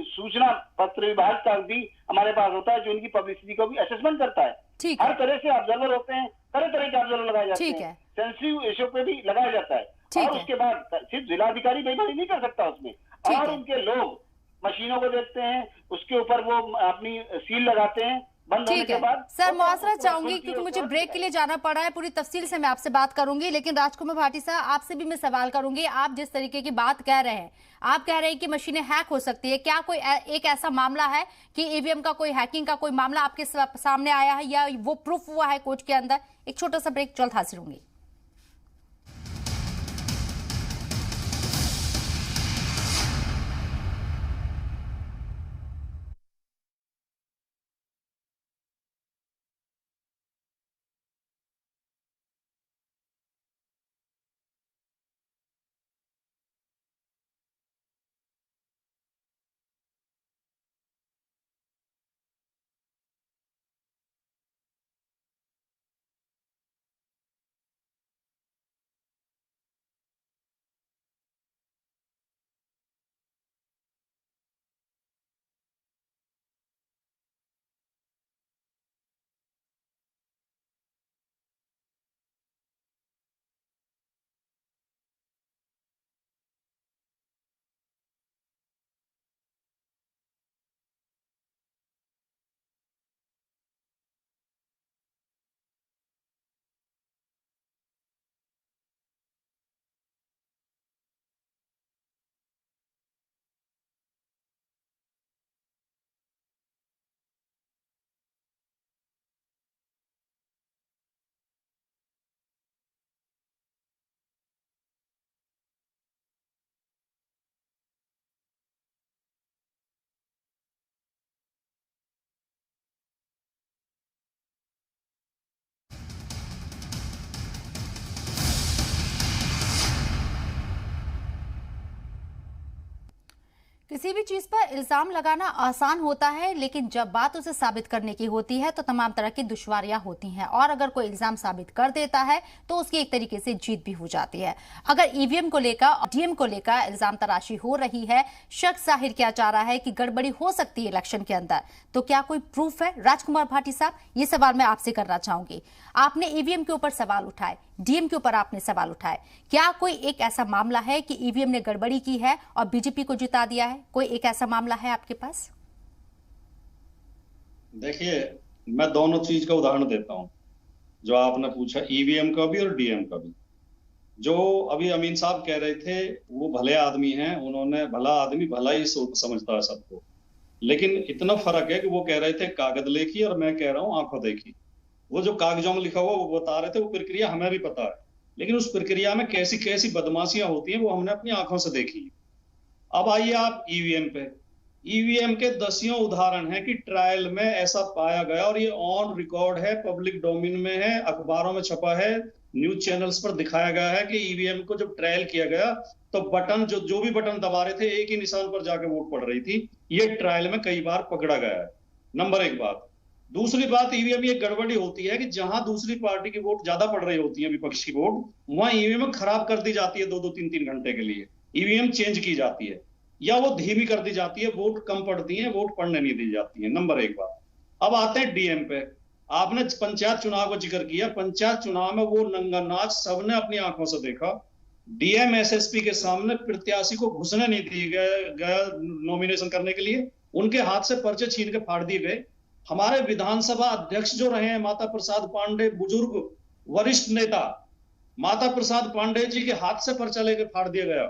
सूचना पत्र विभाग का भी हमारे पास होता है जो उनकी पब्लिसिटी को भी असेसमेंट करता है। हर तरह से ऑब्जर्वर होते हैं, तरह के ऑब्जर्वर लगाए जाते हैं, सेंसिटिव इश्यू पे भी लगाया जाता है। और उसके बाद सिर्फ जिलाधिकारी बेईमानी नहीं कर सकता उसमें, और उनके लोग मशीनों को देखते हैं, उसके ऊपर वो अपनी सील लगाते हैं। ठीक है सर, मुआसरा चाहूंगी क्योंकि मुझे ब्रेक के लिए जाना पड़ा है, पूरी तफसील से मैं आपसे बात करूंगी। लेकिन राजकुमार भाटी साहब, आपसे भी मैं सवाल करूंगी। आप जिस तरीके की बात कह रहे हैं, आप कह रहे हैं कि मशीनें हैक हो सकती है, क्या कोई एक ऐसा मामला है कि ईवीएम का कोई हैकिंग का कोई मामला आपके सामने आया है या वो प्रूफ हुआ है कोर्ट के अंदर? एक छोटा सा ब्रेक, जल्द हाजिर होंगी। किसी भी चीज पर इल्जाम लगाना आसान होता है, लेकिन जब बात उसे साबित करने की होती है तो तमाम तरह की दुश्वारियां होती हैं। और अगर कोई इल्जाम साबित कर देता है तो उसकी एक तरीके से जीत भी हो जाती है। अगर ईवीएम को लेकर और डीएम को लेकर इल्जाम तराशी हो रही है, शक जाहिर किया जा रहा है कि गड़बड़ी हो सकती है इलेक्शन के अंदर, तो क्या कोई प्रूफ है? राजकुमार भाटी साहब, ये सवाल मैं आपसे करना चाहूंगी। आपने ईवीएम के ऊपर सवाल उठाए, डीएम के ऊपर आपने सवाल उठाए, क्या कोई एक ऐसा मामला है कि ईवीएम ने गड़बड़ी की है और बीजेपी को जिता दिया है? कोई एक ऐसा मामला है आपके पास? देखिए, मैं दोनों चीज का उदाहरण देता हूं जो आपने पूछा, ईवीएम का भी और डीएम का भी। जो अभी अमीन साहब कह रहे थे वो भले आदमी हैं, उन्होंने भला आदमी भला ही समझता है सबको, लेकिन इतना फर्क है कि वो कह रहे थे कागज लेखी और मैं कह रहा हूं आंखों देखी। वो जो कागजों में लिखा हुआ वो बता रहे थे, वो प्रक्रिया हमें भी पता है, लेकिन उस प्रक्रिया में कैसी कैसी बदमाशियां होती हैं वो हमने अपनी आंखों से देखी। अब आइए आप ईवीएम पे। ईवीएम के दसियों उदाहरण हैं कि ट्रायल में ऐसा पाया गया और ये ऑन रिकॉर्ड है, पब्लिक डोमेन में है, अखबारों में छपा है, न्यूज चैनल्स पर दिखाया गया है कि ईवीएम को जब ट्रायल किया गया तो बटन जो भी बटन दबा रहे थे एक ही निशान पर जाके वोट पड़ रही थी। ये ट्रायल में कई बार पकड़ा गया है। नंबर एक बात। दूसरी बात, ईवीएम ये गड़बड़ी होती है कि जहां दूसरी पार्टी की वोट ज्यादा पड़ रही होती है, विपक्ष की वोट, वहां ईवीएम खराब कर दी जाती है 2-2, 3-3 घंटे के लिए। ईवीएम चेंज की जाती है या वो धीमी कर दी जाती है, वोट कम पड़ती है, वोट पड़ने नहीं दी जाती है। नंबर एक बात। अब आते हैं डीएम पे। आपने पंचायत चुनाव का जिक्र किया, पंचायत चुनाव में वो नंगा नाच सबने अपनी आंखों से देखा। डीएम एसएसपी के सामने प्रत्याशी को घुसने नहीं दिया गया नॉमिनेशन करने के लिए, उनके हाथ से पर्चे छीन के फाड़ दिए गए। हमारे विधानसभा अध्यक्ष जो रहे हैं माता प्रसाद पांडे, बुजुर्ग वरिष्ठ नेता माता प्रसाद पांडे जी के हाथ से पर्चा लेके फाड़ दिया गया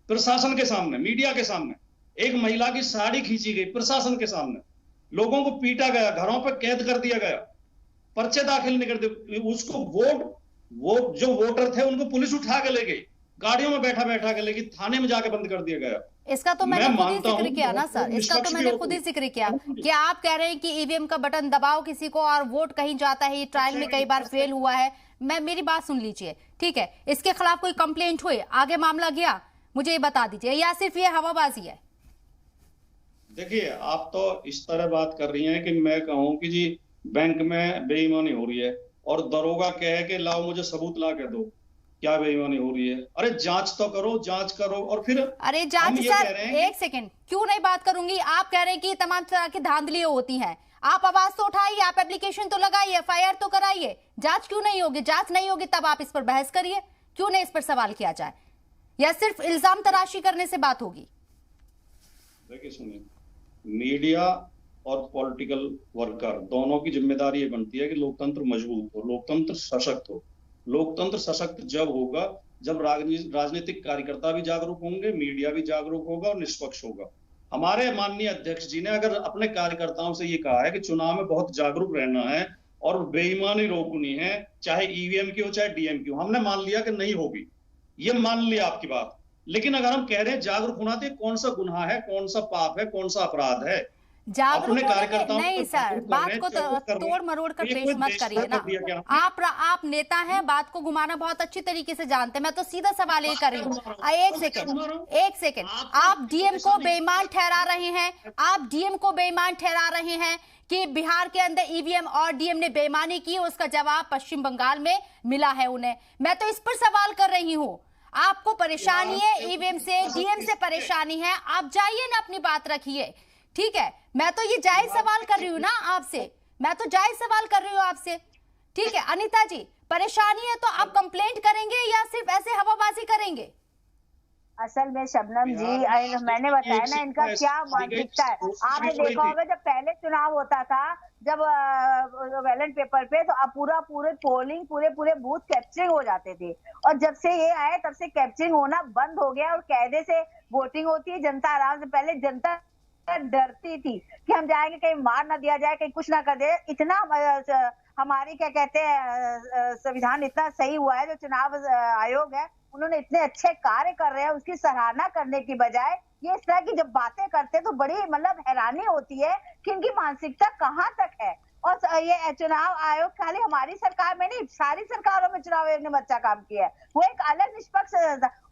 प्रशासन के सामने, मीडिया के सामने। एक महिला की साड़ी खींची गई प्रशासन के सामने, लोगों को पीटा गया, घरों पर कैद कर दिया गया, पर्चे दाखिल नहीं कर दिए। उसको वोट जो वोटर थे उनको पुलिस उठा के ले गई, गाड़ियों में बैठा बैठा के ले गई, थाने में जाके बंद कर दिया गया। इसका तो मैंने खुद ही जिक्र किया ना सर, इसका तो निष्पक्ष मैंने भी खुद ही होती। जिक्र किया कि आप कह रहे हैं कि ईवीएम का बटन दबाओ किसी को और वोट कहीं जाता है, ये ट्रायल में कई बार फेल हुआ है। मेरी बात सुन लीजिए, ठीक है? इसके खिलाफ कोई कंप्लेंट हुई, आगे मामला गया, मुझे ये बता दीजिए, या सिर्फ ये हवाबाजी है? देखिए, आप तो इस तरह बात कर रही हैं कि मैं कहूं कि जी बैंक में बेईमानी हो रही है और दरोगा कहे कि लाओ मुझे सबूत ला के दो, क्या बेईमानी हो रही है? अरे जांच तो करो, जांच करो। और फिर अरे हम जांच ये सर, कह रहे हैं एक सेकंड, क्यों नहीं बात करूंगी? आप कह रहे हैं कि तमाम तरह की धांधलियां होती हैं, आप आवाज तो उठाइए, आप एप्लीकेशन तो लगाइए, एफआईआर तो कराइए, जांच क्यों नहीं होगी? जांच नहीं होगी तब आप इस पर बहस करिए, क्यों नहीं इस पर सवाल किया जाए? या सिर्फ इल्जाम तराशी करने से बात होगी? देखिए सुनिए, मीडिया और पॉलिटिकल वर्कर दोनों की जिम्मेदारी ये बनती है कि लोकतंत्र मजबूत हो, लोकतंत्र सशक्त हो। लोकतंत्र सशक्त जब होगा जब राजनीतिक कार्यकर्ता भी जागरूक होंगे, मीडिया भी जागरूक होगा और निष्पक्ष होगा। हमारे माननीय अध्यक्ष जी ने अगर अपने कार्यकर्ताओं से ये कहा है कि चुनाव में बहुत जागरूक रहना है और बेईमानी रोकनी है, चाहे ईवीएम की हो चाहे डीएम की हो, हमने मान लिया कि नहीं होगी, ये मान लिया आपकी बात। लेकिन अगर हम कह रहे हैं जागरूक होना, तो कौन सा गुनाह है, कौन सा पाप है, कौन सा अपराध है? जागरूक अपने कार्यकर्ताओं नहीं को सर, जागरूक बात करने, को जागरूक करने, तोड़ मरोड़ कर ये पेश कोई मत देश करिए कर ना। दिया क्या? आप नेता हैं, बात को घुमाना बहुत अच्छी तरीके से जानते हैं। मैं तो सीधा सवाल ये कर रही हूँ, एक सेकंड, आप डीएम को बेईमान ठहरा रहे हैं, आप डीएम को बेईमान ठहरा रहे हैं कि बिहार के अंदर ईवीएम और डीएम ने बेईमानी की, उसका जवाब पश्चिम बंगाल में मिला है उन्हें। मैं तो इस पर सवाल कर रही हूँ, आपको परेशानी है ईवीएम से, डीएम से परेशानी है, आप जाइए ना, अपनी बात रखिए, ठीक है? मैं तो ये जायज सवाल कर रही हूँ ना आपसे, मैं तो जायज सवाल कर रही हूँ आपसे, ठीक है? अनीता जी, परेशानी है तो आप कंप्लेंट करेंगे या सिर्फ ऐसे हवाबाजी करेंगे? असल में शबनम जी, मैंने बताया ना इनका क्या मानसिकता है। आपने देखा होगा जब पहले चुनाव होता था, जब बैलेट पेपर पे, तो अब पूरे पोलिंग पूरे बूथ कैप्चरिंग हो जाते थे, और जब से ये आए तब से कैप्चरिंग होना बंद हो गया और कायदे से वोटिंग होती है। जनता आराम से, पहले जनता डरती थी कि हम जाएंगे कहीं मार ना दिया जाए, कहीं कुछ ना कर दे। इतना हमारी क्या कहते हैं संविधान इतना सही हुआ है, जो चुनाव आयोग है उन्होंने इतने अच्छे कार्य कर रहे हैं, उसकी सराहना करने की बजाय ये इस तरह की जब बातें करते तो बड़ी मतलब हैरानी होती है कि इनकी मानसिकता कहाँ तक है। और ये चुनाव आयोग खाली हमारी सरकार में नहीं, सारी सरकारों में चुनाव आयोग ने अच्छा काम किया है। वो एक अलग निष्पक्ष,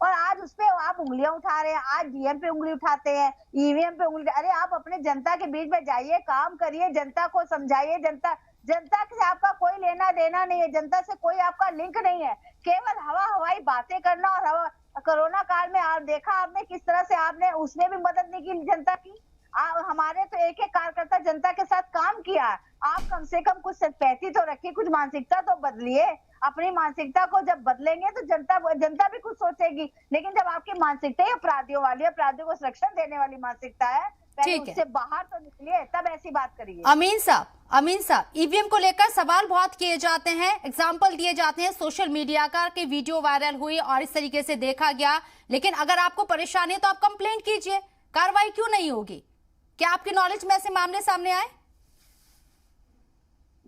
और आज उसपे आप उंगलियां उठा रहे हैं, आज डीएम पे उंगली उठाते हैं, ईवीएम पे उंगली। अरे आप अपने जनता के बीच में जाइए, काम करिए, जनता को समझाइए। जनता से आपका कोई लेना देना नहीं है, जनता से कोई आपका लिंक नहीं है, केवल हवाई बातें करना। और कोरोना काल में आप देखा आपने किस तरह से आपने उसमें भी मदद नहीं की जनता की। हमारे तो एक कार्यकर्ता जनता के साथ काम किया। आप कम से कम कुछ सत्पैती तो रखिए, कुछ मानसिकता तो बदलिए। अपनी मानसिकता को जब बदलेंगे तो जनता भी कुछ सोचेगी। लेकिन जब आपकी मानसिकता ही अपराधियों वाली, अपराधियों को संरक्षण देने वाली मानसिकता है, पहले उससे बाहर तो निकलिए, तब ऐसी बात करिए। अमीन साहब, ईवीएम को लेकर सवाल बहुत किए जाते हैं, एग्जाम्पल दिए जाते हैं सोशल मीडिया का कि वीडियो वायरल हुई और इस तरीके से देखा गया। लेकिन अगर आपको परेशानी है तो आप कंप्लेंट कीजिए, कार्रवाई क्यों नहीं होगी? क्या आपकी नॉलेज में ऐसे मामले सामने आए?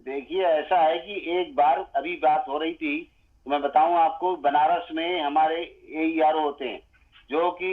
देखिए, ऐसा है कि एक बार अभी बात हो रही थी, तो मैं बताऊं आपको, बनारस में हमारे AERO होते हैं जो कि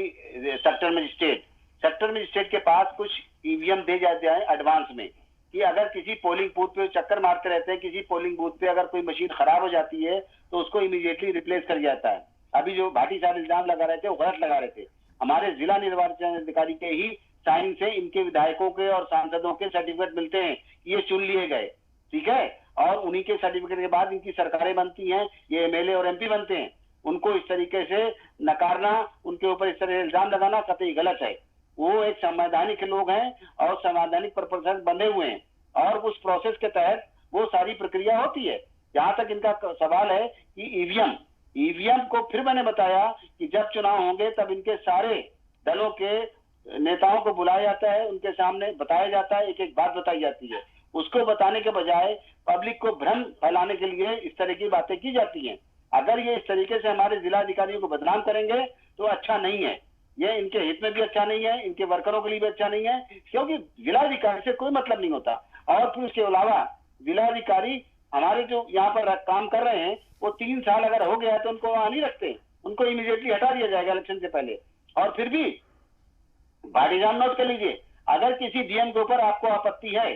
सेक्टर मजिस्ट्रेट के पास कुछ ईवीएम दे जाते हैं एडवांस में, कि अगर किसी पोलिंग बूथ पे चक्कर मारते रहते हैं, किसी पोलिंग बूथ पे अगर कोई मशीन खराब हो जाती है तो उसको इमीडिएटली रिप्लेस कर जाता है। अभी जो भाटी साहब इल्जाम लगा रहे थे वो गलत लगा रहे थे। हमारे जिला निर्वाचन अधिकारी के ही साइन से इनके विधायकों के और सांसदों के सर्टिफिकेट मिलते हैं, ये चुन लिए गए, ठीक है? और उन्हीं के सर्टिफिकेट के बाद इनकी सरकारें बनती हैं, ये MLA और MP बनते हैं। उनको इस तरीके से नकारना, उनके ऊपर इस तरह इल्जाम लगाना कतई गलत है। वो एक संवैधानिक लोग हैं और संवैधानिक पर्पस बंधे हुए हैं, और उस प्रोसेस के तहत वो सारी प्रक्रिया होती है। जहां तक इनका सवाल है कि ईवीएम को फिर मैंने बताया कि जब चुनाव होंगे तब इनके सारे दलों के नेताओं को बुलाया जाता है, उनके सामने बताया जाता है, एक एक बात बताई जाती है। उसको बताने के बजाय पब्लिक को भ्रम फैलाने के लिए इस तरह की बातें की जाती हैं। अगर ये इस तरीके से हमारे जिला अधिकारियों को बदनाम करेंगे तो अच्छा नहीं है, ये इनके हित में भी अच्छा नहीं है, इनके वर्करों के लिए भी अच्छा नहीं है, क्योंकि जिलाधिकारी से कोई मतलब नहीं होता। और फिर उसके अलावा जिलाधिकारी हमारे जो यहाँ पर काम कर रहे हैं वो 3 साल अगर हो गया तो उनको वहां नहीं रखते, उनको इमीडिएटली हटा दिया जाएगा इलेक्शन से पहले। और फिर भी पार्टीजान नोट कर लीजिए, अगर किसी डीएम के ऊपर आपको आपत्ति है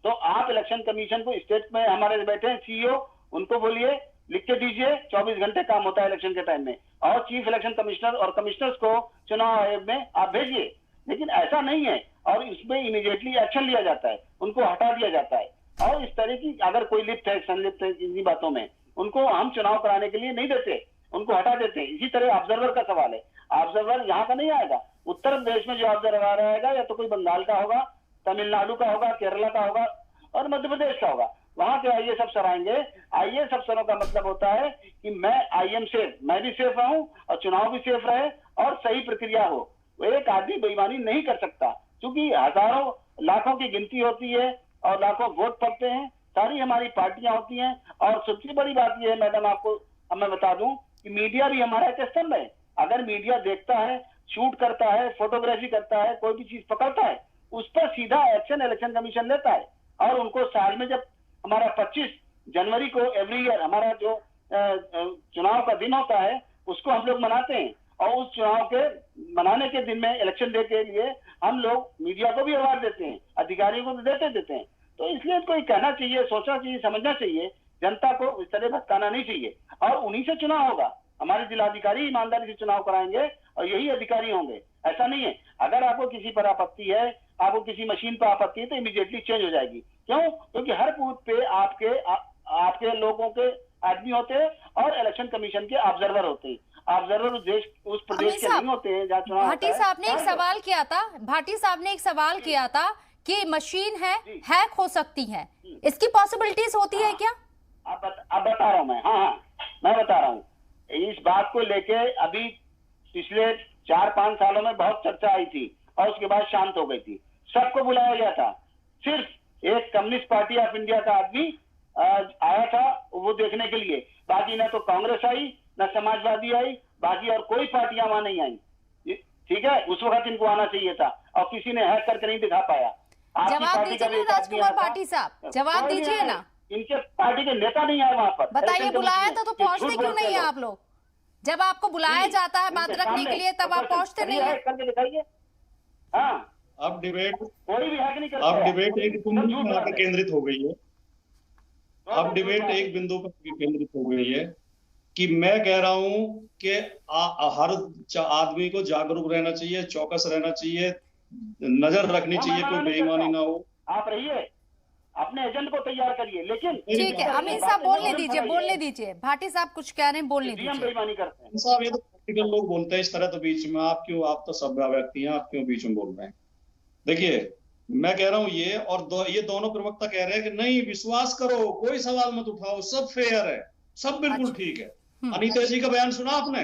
तो आप इलेक्शन कमीशन को, स्टेट में हमारे बैठे हैं सीईओ, उनको बोलिए लिख के दीजिए, 24 घंटे काम होता है इलेक्शन के टाइम में, और चीफ इलेक्शन कमिश्नर और कमिश्नर्स को चुनाव आयोग में आप भेजिए। लेकिन ऐसा नहीं है, और इसमें इमीडिएटली एक्शन लिया जाता है, उनको हटा दिया जाता है। और इस तरह की अगर कोई लिप्त है, संलिप्त है इन्हीं बातों में, उनको हम चुनाव कराने के लिए नहीं देते, उनको हटा देते हैं। इसी तरह ऑब्जर्वर का सवाल है, ऑब्जर्वर यहाँ का नहीं आएगा, उत्तर प्रदेश में जो ऑब्जर्वर आएगा या तो कोई बंगाल का होगा, तमिलनाडु का होगा, केरला का होगा और मध्य प्रदेश का होगा। वहां के आईएएस अफसर आएंगे। आईएएस अफसरों का मतलब होता है कि आई एम सेफ, मैं भी सेफ रहूं और चुनाव भी सेफ रहे और सही प्रक्रिया हो। वो एक आदमी बेईमानी नहीं कर सकता, क्योंकि हजारों लाखों की गिनती होती है और लाखों वोट पड़ते हैं, सारी हमारी पार्टियां होती हैं। और सबसे बड़ी बात यह है मैडम, आपको मैं बता दूं कि मीडिया भी हमारा एक स्तंभ है। अगर मीडिया देखता है, शूट करता है, फोटोग्राफी करता है, कोई भी चीज पकड़ता है, उस पर सीधा एक्शन इलेक्शन कमीशन लेता है। और उनको साल में जब हमारा 25 जनवरी को एवरी ईयर हमारा जो चुनाव का दिन होता है उसको हम लोग मनाते हैं, और उस चुनाव के मनाने के दिन में इलेक्शन डे के लिए हम लोग मीडिया को भी अवार्ड देते हैं, अधिकारियों को भी देते हैं। तो इसलिए कोई कहना चाहिए, सोचना चाहिए, समझना चाहिए, जनता को इस तरह भटकाना नहीं चाहिए। और उन्हीं से चुनाव होगा, हमारे जिलाधिकारी ईमानदारी से चुनाव कराएंगे और यही अधिकारी होंगे। ऐसा नहीं है अगर आपको किसी पर आपत्ति है, आपको किसी मशीन पर आपत्ति है तो इमीडिएटली चेंज हो जाएगी। क्यों? क्योंकि हर बूथ पे आपके लोगों के आदमी होते हैं और इलेक्शन कमीशन के ऑब्जर्वर होते हैं। ऑब्जर्वर उस प्रदेश के नहीं होते हैं जहाँ चुनाव। भाटी साहब ने एक सवाल किया था, भाटी साहब ने एक सवाल किया था कि मशीन है हैक हो सकती है, इसकी पॉसिबिलिटीज होती है क्या? अब बता रहा हूँ मैं। हाँ, मैं बता रहा हूँ। इस बात को लेके अभी पिछले 4-5 सालों में बहुत चर्चा आई थी और उसके बाद शांत हो गई थी। सबको बुलाया गया था, सिर्फ एक कम्युनिस्ट पार्टी ऑफ इंडिया का आदमी आया था वो देखने के लिए। बाकी ना तो कांग्रेस आई, ना समाजवादी आई, बाकी और कोई पार्टियां वहां नहीं आई। ठीक है, उस वक्त इनको आना चाहिए था और किसी ने हैक करके नहीं दिखा पाया। जवाब दीजिए ना राजकुमार पाटी साहब, जवाब दीजिए ना। इनके पार्टी के नेता नहीं आए वहां पर। बताइए, बुलाया था तो पहुंचते क्यों नहीं है आप लोग? जब आपको बुलाया जाता है बात रखने के लिए तब आप पहुंचते नहीं है। करके दिखाइए। हाँ, अब डिबेट कोई भी हैक नहीं करता। अब डिबेट एक बिंदु पर केंद्रित हो गई है। अब डिबेट एक बिंदु पर केंद्रित हो गई है कि मैं कह रहा हूं कि हर आदमी को जागरूक रहना चाहिए, चौकस रहना चाहिए, नजर रखनी चाहिए, कोई बेईमानी ना हो। आप रहिए, अपने एजेंट को तैयार करिए। लेकिन ठीक है, अमीन साहब बोलने दीजिए। भाटी साहब कुछ कह रहे हैं, बोलने दीजिए। बेईमानी करते हैं साहब, ये तो पॉलिटिकल लोग बोलते हैं इस तरह, तो बीच में आप तो सभ्य व्यक्ति हैं, आप क्यों बीच में बोल रहे हैं? देखिए, मैं कह रहा हूं ये दोनों प्रवक्ता कह रहे हैं कि नहीं, विश्वास करो, कोई सवाल मत उठाओ, सब फेयर है, सब बिल्कुल ठीक है। अनीता जी का बयान सुना आपने?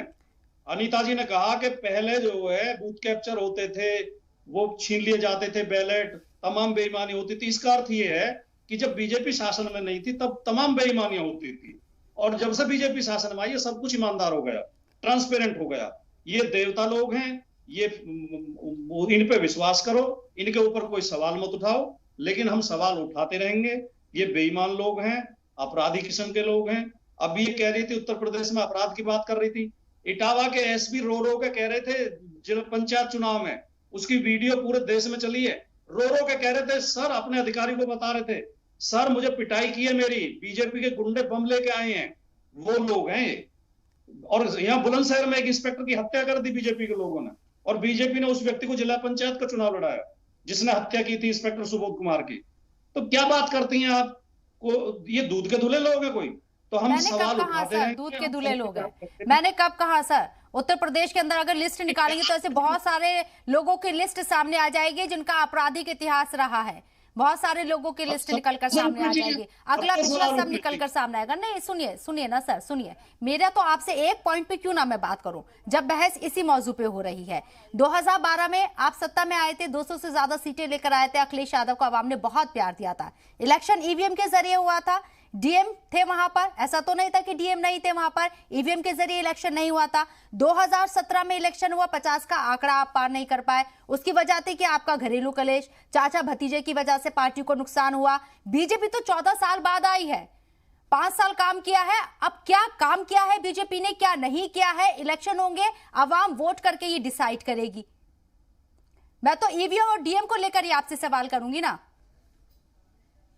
अनीता जी ने कहा कि पहले जो है बूथ कैप्चर होते थे, वो छीन लिए जाते थे बैलेट, तमाम बेईमानी होती थी। इसका अर्थ ये है कि जब बीजेपी शासन में नहीं थी तब तमाम बेईमानियां होती थी, और जब से बीजेपी शासन में आई ये सब कुछ ईमानदार हो गया, ट्रांसपेरेंट हो गया। ये देवता लोग हैं, ये इन पे विश्वास करो, इनके ऊपर कोई सवाल मत उठाओ, लेकिन हम सवाल उठाते रहेंगे। ये बेईमान लोग हैं, अपराधी किस्म के लोग हैं। अब ये कह रही थी, उत्तर प्रदेश में अपराध की बात कर रही थी, इटावा के एसपी रो के कह रहे थे जिला पंचायत चुनाव में, उसकी वीडियो पूरे देश में चली है, रो के कह रहे थे, सर अपने अधिकारी को बता रहे थे, सर मुझे पिटाई की है मेरी, बीजेपी के गुंडे बम लेके आए हैं, वो लोग हैं। और यहाँ बुलंदशहर में एक इंस्पेक्टर की हत्या कर दी बीजेपी के लोगों ने, और बीजेपी ने उस व्यक्ति को जिला पंचायत का चुनाव लड़ाया जिसने हत्या की थी इंस्पेक्टर सुबोध कुमार की। तो क्या बात करती हैं आप? ये दूध के धुले लोग हैं कोई? तो हम सवाल उठाते हैं, दूध के धुले लोग हैं। मैंने कब कहा सर? उत्तर प्रदेश के अंदर अगर लिस्ट निकालेंगे तो ऐसे बहुत सारे लोगों की लिस्ट सामने आ जाएगी जिनका आपराधिक इतिहास रहा है। बहुत सारे लोगों की लिस्ट निकलकर सामने आ जाएगी, अगला पिछला सब निकलकर सामने आएगा। नहीं सुनिए सुनिए ना सर, सुनिए मेरा तो आपसे एक पॉइंट पे क्यों ना मैं बात करूं, जब बहस इसी मौजू पे हो रही है। 2012 में आप सत्ता में आए थे, 200 से ज्यादा सीटें लेकर आए थे, अखिलेश यादव को आवाम ने बहुत प्यार दिया था। इलेक्शन ईवीएम के जरिए हुआ था, डीएम थे वहां पर, ऐसा तो नहीं था कि डीएम नहीं थे वहां पर, ईवीएम के जरिए इलेक्शन नहीं हुआ था। 2017 में इलेक्शन हुआ, 50 का आंकड़ा आप पार नहीं कर पाए, उसकी वजह थी कि आपका घरेलू कलेश, चाचा भतीजे की वजह से पार्टी को नुकसान हुआ। बीजेपी तो 14 साल बाद आई है, 5 साल काम किया है। अब क्या काम किया है बीजेपी ने, क्या नहीं किया है, इलेक्शन होंगे, अवाम वोट करके ये डिसाइड करेगी। मैं तो ईवीएम और डीएम को लेकर ही आपसे सवाल करूंगी ना।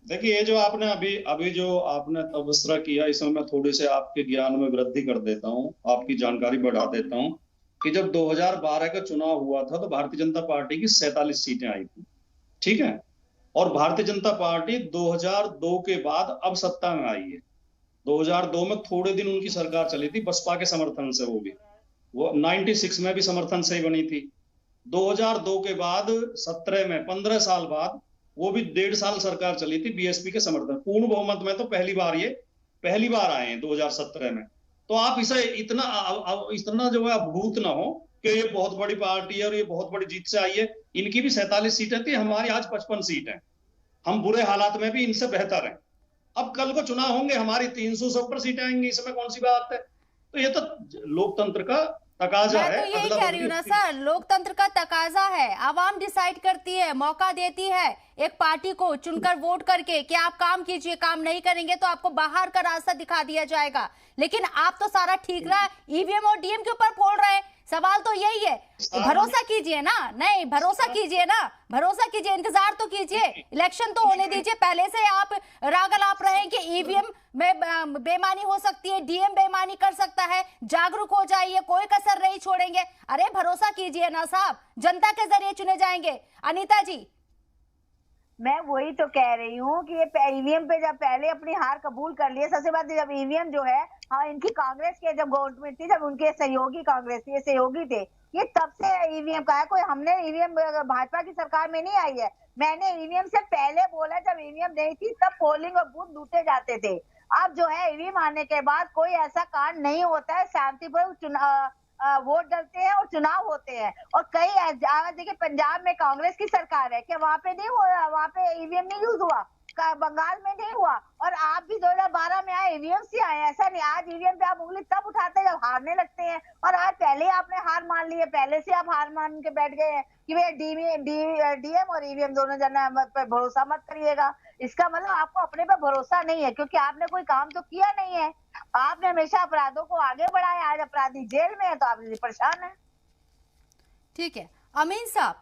देखिए, ये जो आपने अभी जो आपने तबसरा किया, इसमें मैं थोड़ी से आपके ज्ञान में वृद्धि कर देता हूँ, आपकी जानकारी बढ़ा देता हूँ कि जब 2012 का चुनाव हुआ था तो भारतीय जनता पार्टी की 47 सीटें आई थी, ठीक है। और भारतीय जनता पार्टी 2002 के बाद अब सत्ता में आई है। 2002 में थोड़े दिन उनकी सरकार चली थी बसपा के समर्थन से, वो 96 में भी समर्थन से ही बनी थी। 2002 के बाद 17 में 15 साल बाद वो भी 1.5 साल सरकार चली थी बीएसपी के समर्थन, पूर्ण बहुमत में तो पहली बार आए हैं 2017 में। तो आप इसे इतना जो है अभूत ना हो कि ये बहुत बड़ी पार्टी है और ये बहुत बड़ी जीत से आई है। इनकी भी 47 सीटें थी, हमारी आज 55 सीट है। हम बुरे हालात में भी इनसे बेहतर हैं। अब कल को चुनाव होंगे, हमारी 300 से ऊपर सीटें आएंगी, इसमें कौन सी बात है। तो ये तो लोकतंत्र का तकाजा है। मैं तो यही कह रही हूँ ना सर, लोकतंत्र का तकाजा है, आवाम डिसाइड करती है, मौका देती है एक पार्टी को चुनकर वोट करके कि आप काम कीजिए, काम नहीं करेंगे तो आपको बाहर का रास्ता दिखा दिया जाएगा। लेकिन आप तो सारा ठीक रहा, ईवीएम और डीएम के ऊपर फोड़ रहे हैं। सवाल तो यही है, भरोसा कीजिए ना, नहीं भरोसा कीजिए ना, भरोसा कीजिए, इंतजार तो कीजिए, इलेक्शन तो होने दीजिए। पहले से आप रागल आप रहे हैं कि ईवीएम में बेईमानी हो सकती है, डीएम बेईमानी कर सकता है, जागरूक हो जाइए, कोई कसर नहीं छोड़ेंगे। अरे भरोसा कीजिए ना साहब, जनता के जरिए चुने जाएंगे। अनीता जी, मैं वही तो कह रही हूँ कि ये ईवीएम पे जब पहले अपनी हार कबूल कर लिए, सबसे बात जब ईवीएम जो है, हाँ इनकी कांग्रेस के जब गवर्नमेंट थी, जब उनके सहयोगी कांग्रेस थी, सहयोगी थे, ये तब से ईवीएम का है। कोई हमने ईवीएम भाजपा की सरकार में नहीं आई है। मैंने ईवीएम से पहले बोला, जब ईवीएम नहीं थी तब पोलिंग और बूथ लूटे जाते थे। अब जो है ईवीएम आने के बाद कोई ऐसा कांड नहीं होता है, शांतिपूर्ण वोट डलते हैं और चुनाव होते हैं। और कई देखिए पंजाब में कांग्रेस की सरकार है, क्या वहां पे नहीं हुआ, वहां पे ईवीएम नहीं यूज हुआ, बंगाल में नहीं हुआ। और आप भी 2012 में आए, ईवीएम से आए, ऐसा नहीं। आज ईवीएम पे आप उंगली तब उठाते हैं जब हारने लगते हैं, और आज पहले आपने हार मान ली है, पहले से आप हार मान के बैठ गए हैं कि भैया डीएम और ईवीएम दोनों जना पर भरोसा मत करिएगा। इसका मतलब आपको अपने पे भरोसा नहीं है, क्योंकि आपने कोई काम तो किया नहीं है। आपने हमेशा अपराधों को आगे बढ़ाया, आज अपराधी जेल में है तो आप परेशान है। ठीक है अमीन साहब,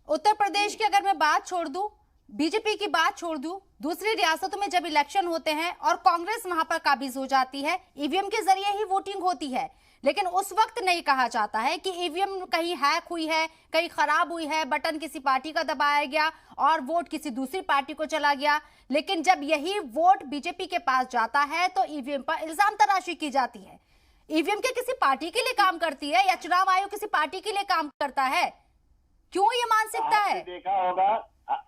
उत्तर प्रदेश की अगर मैं बात छोड़ दूं, बीजेपी की बात छोड़ दूं, दूसरी रियासतों में जब इलेक्शन होते हैं और कांग्रेस वहां पर काबिज हो जाती है, ईवीएम के जरिए ही वोटिंग होती है, लेकिन उस वक्त नहीं कहा जाता है कि ईवीएम कहीं हैक हुई है, कहीं खराब हुई है, बटन किसी पार्टी का दबाया गया और वोट किसी दूसरी पार्टी को चला गया। लेकिन जब यही वोट बीजेपी के पास जाता है तो ईवीएम पर इल्जाम तराशी की जाती है। ईवीएम के किसी पार्टी के लिए काम करती है या चुनाव आयोग किसी पार्टी के लिए काम करता है? क्यों ये मानसिकता है?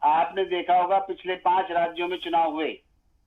आपने देखा होगा पिछले 5 राज्यों में चुनाव हुए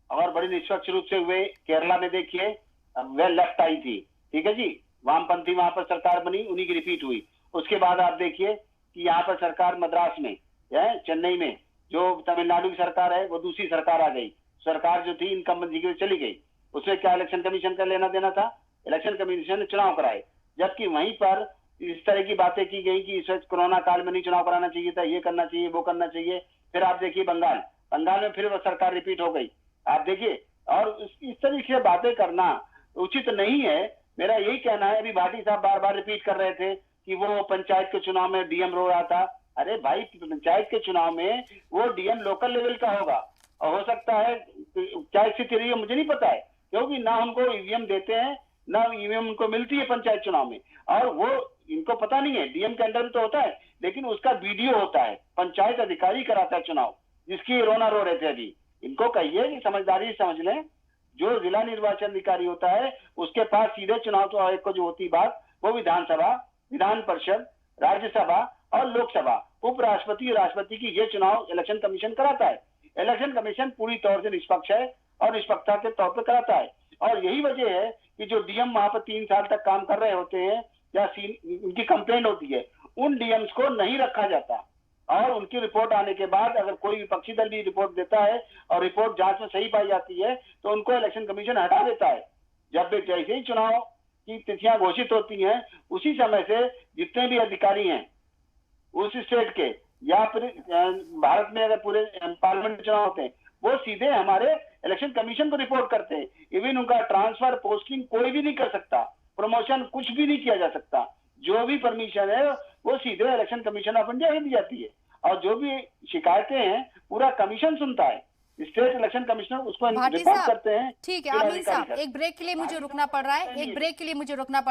और बड़ी निष्पक्ष रूप से हुए। केरला में देखिए वह लेफ्ट आई थी, ठीक है जी, वामपंथी वहां पर सरकार बनी, उन्हीं की रिपीट हुई। उसके बाद आप देखिए कि यहाँ पर सरकार मद्रास में, चेन्नई में जो तमिलनाडु की सरकार है वो दूसरी सरकार आ गई। सरकार जो थी इनकम्बेंसी की चली गई, उसमें क्या इलेक्शन कमीशन का लेना देना था? इलेक्शन कमीशन ने चुनाव कराए, जबकि वहीं पर इस तरह की बातें की गई कि इस वक्त कोरोना काल में नहीं चुनाव कराना चाहिए था, ये करना चाहिए, वो करना चाहिए। फिर आप देखिए बंगाल में फिर वो सरकार रिपीट हो गई, आप देखिए। और इस तरीके से बातें करना उचित नहीं है। मेरा यही कहना है, अभी भाटी साहब बार बार रिपीट कर रहे थे कि वो पंचायत के चुनाव में डीएम रो रहा था। अरे भाई, पंचायत के चुनाव में वो डीएम लोकल लेवल का होगा, और हो सकता है क्या स्थिति रही है मुझे नहीं पता है, क्योंकि ना उनको ईवीएम देते हैं ना ईवीएम उनको मिलती है पंचायत चुनाव में, और वो इनको पता नहीं है। डीएम के अंडर में तो होता है, लेकिन उसका वीडियो होता है, पंचायत अधिकारी कराता है चुनाव, जिसकी रोना रो रहे थे अभी। इनको कहिए कि समझदारी से समझ लें, जो जिला निर्वाचन अधिकारी होता है उसके पास सीधे चुनाव तो आयोग को जो होती बात, वो विधानसभा, विधान परिषद, राज्यसभा और लोकसभा, उपराष्ट्रपति और राष्ट्रपति की ये चुनाव इलेक्शन कमीशन कराता है। इलेक्शन कमीशन पूरी तौर से निष्पक्ष है और निष्पक्षता के तौर पर कराता है। और यही वजह है कि जो डीएम वहां पर 3 साल तक काम कर रहे होते हैं या उनकी कंप्लेंट होती है, उन डीएम्स को नहीं रखा जाता और उनकी रिपोर्ट आने के बाद अगर कोई विपक्षी दल भी रिपोर्ट देता है और रिपोर्ट जांच में सही पाई जाती है तो उनको इलेक्शन कमीशन हटा देता है। जब भी जैसे ही चुनाव की तिथियां घोषित होती हैं, उसी समय से जितने भी अधिकारी हैं उस स्टेट के या फिर भारत में अगर पूरे पार्लियामेंट चुनाव होते हैं, वो सीधे हमारे इलेक्शन कमीशन को रिपोर्ट करते हैं। इवन उनका ट्रांसफर, पोस्टिंग कोई भी नहीं कर सकता, प्रमोशन कुछ भी नहीं किया जा सकता। जो भी परमिशन है वो सीधे इलेक्शन कमीशन ऑफ इंडिया दी जाती है और जो भी शिकायतें हैं पूरा कमीशन सुनता है। स्टेट इलेक्शन कमिश्नर उसको रिपोर्ट करते हैं। ठीक है अमीन साहब, एक ब्रेक के लिए मुझे रुकना पड़ रहा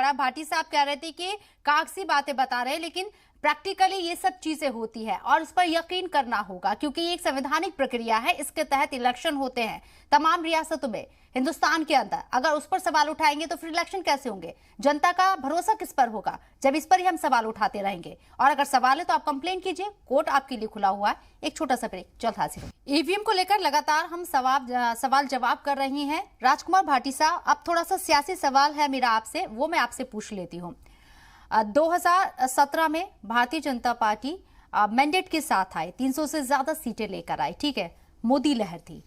है, भाटी साहब कह रहे थे कि कागजी बातें बता रहे हैं, लेकिन प्रैक्टिकली ये सब चीजें होती है और उस पर यकीन करना होगा क्योंकि ये एक संवैधानिक प्रक्रिया है। इसके तहत इलेक्शन होते हैं तमाम रियासतों में हिंदुस्तान के अंदर। अगर उस पर सवाल उठाएंगे तो फिर इलेक्शन कैसे होंगे? जनता का भरोसा किस पर होगा जब इस पर ही हम सवाल उठाते रहेंगे? और अगर सवाल है तो आप कंप्लेन कीजिए, कोर्ट आपके लिए खुला हुआ है। एक छोटा सा ब्रेक, जल्द हाजिर। ईवीएम को लेकर लगातार हम सवाल जवाब कर रही हैं। राजकुमार भाटी साहब, अब थोड़ा सा सियासी सवाल है मेरा आपसे, वो मैं आपसे पूछ लेती हूँ। 2017 में भारतीय जनता पार्टी मैंडेट के साथ आई, 300 से ज्यादा सीटें लेकर आई, ठीक है, मोदी लहर थी,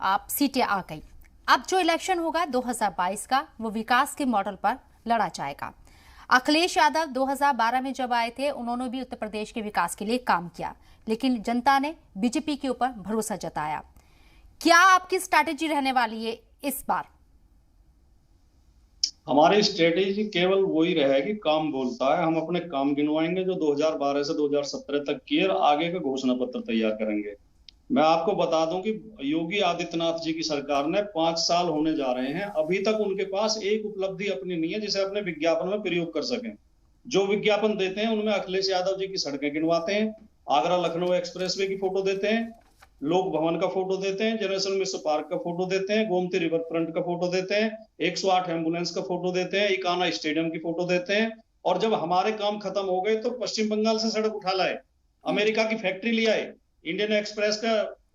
आप सीटें आ गई। अब जो इलेक्शन होगा 2022 का, वो विकास के मॉडल पर लड़ा जाएगा। अखिलेश यादव 2012 में जब आए थे, उन्होंने भी उत्तर प्रदेश के विकास के लिए काम किया, लेकिन जनता ने बीजेपी के ऊपर भरोसा जताया। क्या आपकी स्ट्रैटेजी रहने वाली है इस बार? हमारी स्ट्रेटेजी केवल वही रहेगी, काम बोलता है। हम अपने काम गिनवाएंगे जो 2012 से 2017 तक किए और आगे का घोषणा पत्र तैयार करेंगे। मैं आपको बता दूं कि योगी आदित्यनाथ जी की सरकार ने 5 साल होने जा रहे हैं, अभी तक उनके पास एक उपलब्धि अपनी नहीं है जिसे अपने विज्ञापन में प्रयोग कर सकें। जो विज्ञापन देते हैं उनमें अखिलेश यादव जी की सड़कें गिनवाते हैं, आगरा लखनऊ एक्सप्रेसवे की फोटो देते हैं, लोक भवन का फोटो देते हैं, जनरेशन मिश्र पार्क का फोटो देते हैं, गोमती रिवर फ्रंट का फोटो देते हैं, 108 एम्बुलेंस का फोटो देते हैं, इकाना स्टेडियम की फोटो देते हैं। और जब हमारे काम खत्म हो गए तो पश्चिम बंगाल से सड़क उठा लाए, अमेरिका की फैक्ट्री ले आए, इंडियन एक्सप्रेस का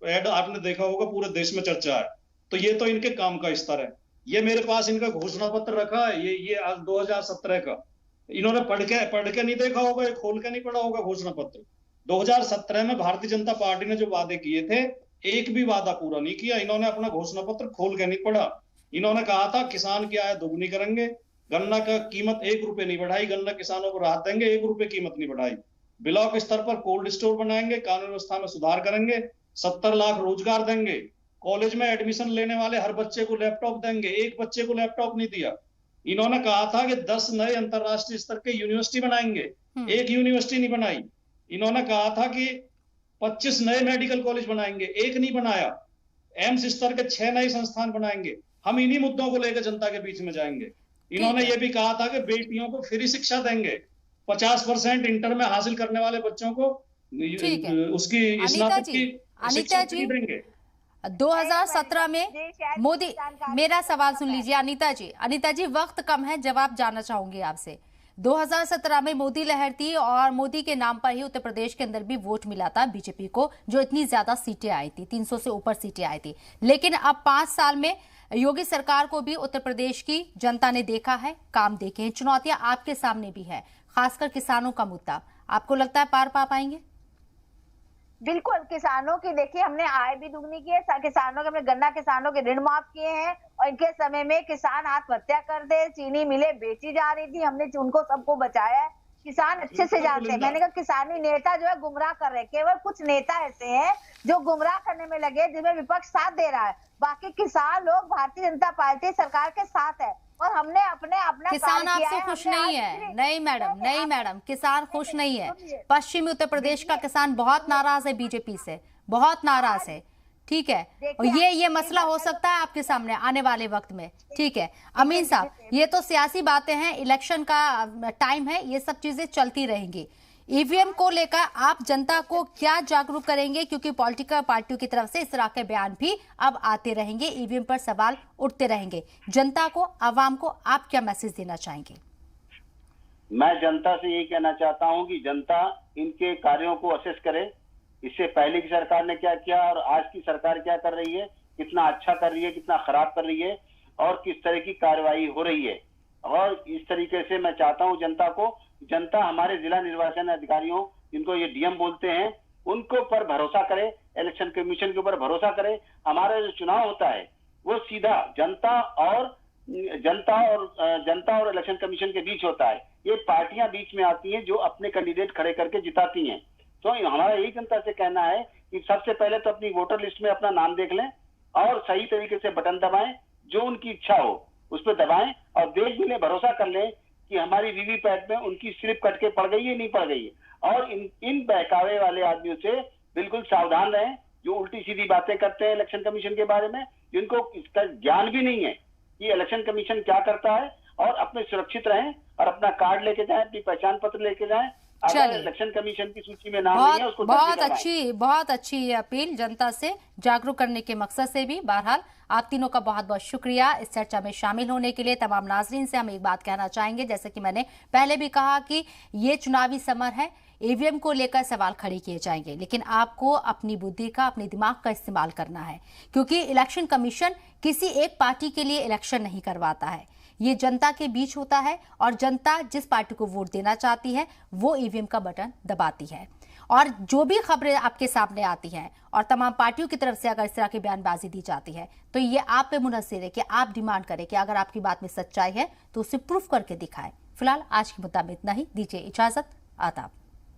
एड आपने देखा होगा, पूरे देश में चर्चा है। तो ये तो इनके काम का स्तर है। ये मेरे पास इनका घोषणा पत्र रखा है, ये आज 2017 का, इन्होंने पढ़ के नहीं देखा होगा, ये खोल के नहीं पढ़ा होगा घोषणा पत्र। 2017 में भारतीय जनता पार्टी ने जो वादे किए थे, एक भी वादा पूरा नहीं किया। इन्होंने अपना घोषणा पत्र खोल के नहीं पढ़ा। इन्होंने कहा था किसान की आय दोगुनी करेंगे, गन्ना का कीमत 1 रुपए नहीं बढ़ाई, गन्ना किसानों को राहत देंगे, 1 रुपए कीमत नहीं बढ़ाई। ब्लॉक स्तर पर कोल्ड स्टोर बनाएंगे, कानून व्यवस्था में सुधार करेंगे, 70 लाख रोजगार देंगे, कॉलेज में एडमिशन लेने वाले हर बच्चे को लैपटॉप देंगे, एक बच्चे को लैपटॉप नहीं दिया। इन्होंने कहा था कि 10 नए अंतरराष्ट्रीय स्तर के यूनिवर्सिटी बनाएंगे, एक यूनिवर्सिटी नहीं बनाई। इन्होंने कहा था कि 25 नए मेडिकल कॉलेज बनाएंगे, एक नहीं बनाया। एम्स स्तर के 6 नए संस्थान बनाएंगे। हम इन्हीं मुद्दों को लेकर जनता के बीच में जाएंगे। इन्होंने ये भी कहा था कि बेटियों को फ्री शिक्षा देंगे, 50% इंटर में हासिल करने वाले बच्चों को उसकी स्नातक की शिक्षा फ्री देंगे। 2017 में मोदी, मेरा सवाल सुन लीजिए अनीता जी, वक्त कम है, जवाब जानना चाहूंगी आपसे। 2017 में मोदी लहर थी और मोदी के नाम पर ही उत्तर प्रदेश के अंदर भी वोट मिला था बीजेपी को, जो इतनी ज्यादा सीटें आई थी, 300 से ऊपर सीटें आई थी। लेकिन अब 5 साल में योगी सरकार को भी उत्तर प्रदेश की जनता ने देखा है, काम देखे हैं, चुनौतियां आपके सामने भी है, खासकर किसानों का मुद्दा। आपको लगता है पार पा पाएंगे? बिल्कुल, किसानों की देखिए हमने आय भी दुगनी की है, किसानों के, हमने गन्ना किसानों के ऋण माफ किए हैं और इनके समय में किसान आत्महत्या कर दे, चीनी मिलें बेची जा रही थी, हमने उनको सबको बचाया है। किसान अच्छे से जानते हैं। मैंने कहा किसानी नेता जो है गुमराह कर रहे हैं, केवल कुछ नेता ऐसे हैं जो गुमराह करने में लगे, जिनमें विपक्ष साथ दे रहा है। बाकी किसान लोग भारतीय जनता पार्टी सरकार के साथ है और हमने अपना किसान आपसे खुश नहीं है? नहीं मैडम, किसान खुश नहीं है। पश्चिमी उत्तर प्रदेश का किसान बहुत नाराज है बीजेपी से, बहुत नाराज है, ठीक है। और ये मसला हो सकता है आपके सामने आने वाले वक्त में, ठीक है। अमीन साहब, ये तो सियासी बातें हैं, इलेक्शन का टाइम है, ये सब चीजें चलती रहेंगी। ईवीएम को लेकर आप जनता को क्या जागरूक करेंगे, क्योंकि पॉलिटिकल पार्टियों की तरफ से इस तरह के बयान भी अब आते रहेंगे, ईवीएम पर सवाल उठते रहेंगे। जनता को, आवाम को आप क्या मैसेज देना चाहेंगे? मैं जनता से यही कहना चाहता हूं कि जनता इनके कार्यों को असेस करे। इससे पहले की सरकार ने क्या किया और आज की सरकार क्या कर रही है, कितना अच्छा कर रही है, कितना खराब कर रही है और किस तरह की कार्रवाई हो रही है। और इस तरीके से मैं चाहता हूं जनता हमारे जिला निर्वाचन अधिकारियों, जिनको ये डीएम बोलते हैं, उनको पर भरोसा करे, इलेक्शन कमीशन के ऊपर भरोसा करे। हमारा जो चुनाव होता है वो सीधा जनता और इलेक्शन कमीशन के बीच होता है। ये पार्टियां बीच में आती हैं जो अपने कैंडिडेट खड़े करके जिताती हैं। तो हमारा यही जनता से कहना है कि सबसे पहले तो अपनी वोटर लिस्ट में अपना नाम देख लें और सही तरीके से बटन दबाएं, जो उनकी इच्छा हो उस पर दबाएं और देख भी लें, भरोसा कर लें कि हमारी वीवीपैट में उनकी स्लिप कट के पड़ गई है, नहीं पड़ गई है। और इन बहकावे वाले आदमियों से बिल्कुल सावधान रहें, जो उल्टी सीधी बातें करते हैं इलेक्शन कमीशन के बारे में, जिनको इसका ज्ञान भी नहीं है कि इलेक्शन कमीशन क्या करता है। और अपने सुरक्षित रहें और अपना कार्ड लेके जाएं, अपनी पहचान पत्र लेके जाएं। अगर इलेक्शन कमीशन की सूची में नाम नहीं है उसको बहुत अच्छी ये अपील जनता से जागरूक करने के मकसद से भी। बहरहाल आप तीनों का बहुत बहुत शुक्रिया इस चर्चा में शामिल होने के लिए। तमाम नाजरीन से हम एक बात कहना चाहेंगे, जैसे कि मैंने पहले भी कहा कि ये चुनावी समर है, ईवीएम को लेकर सवाल खड़े किए जाएंगे, लेकिन आपको अपनी बुद्धि का, अपने दिमाग का इस्तेमाल करना है, क्योंकि इलेक्शन कमीशन किसी एक पार्टी के लिए इलेक्शन नहीं करवाता है। ये जनता के बीच होता है और जनता जिस पार्टी को वोट देना चाहती है वो ईवीएम का बटन दबाती है। और जो भी खबरें आपके सामने आती हैं और तमाम पार्टियों की तरफ से अगर इस तरह की बयानबाजी दी जाती है तो ये आप पे मुनहसर है कि आप डिमांड करें कि अगर आपकी बात में सच्चाई है तो उसे प्रूफ करके दिखाएं। फिलहाल आज की मुद्दा में इतना ही। दीजिए इजाजत, आदाब।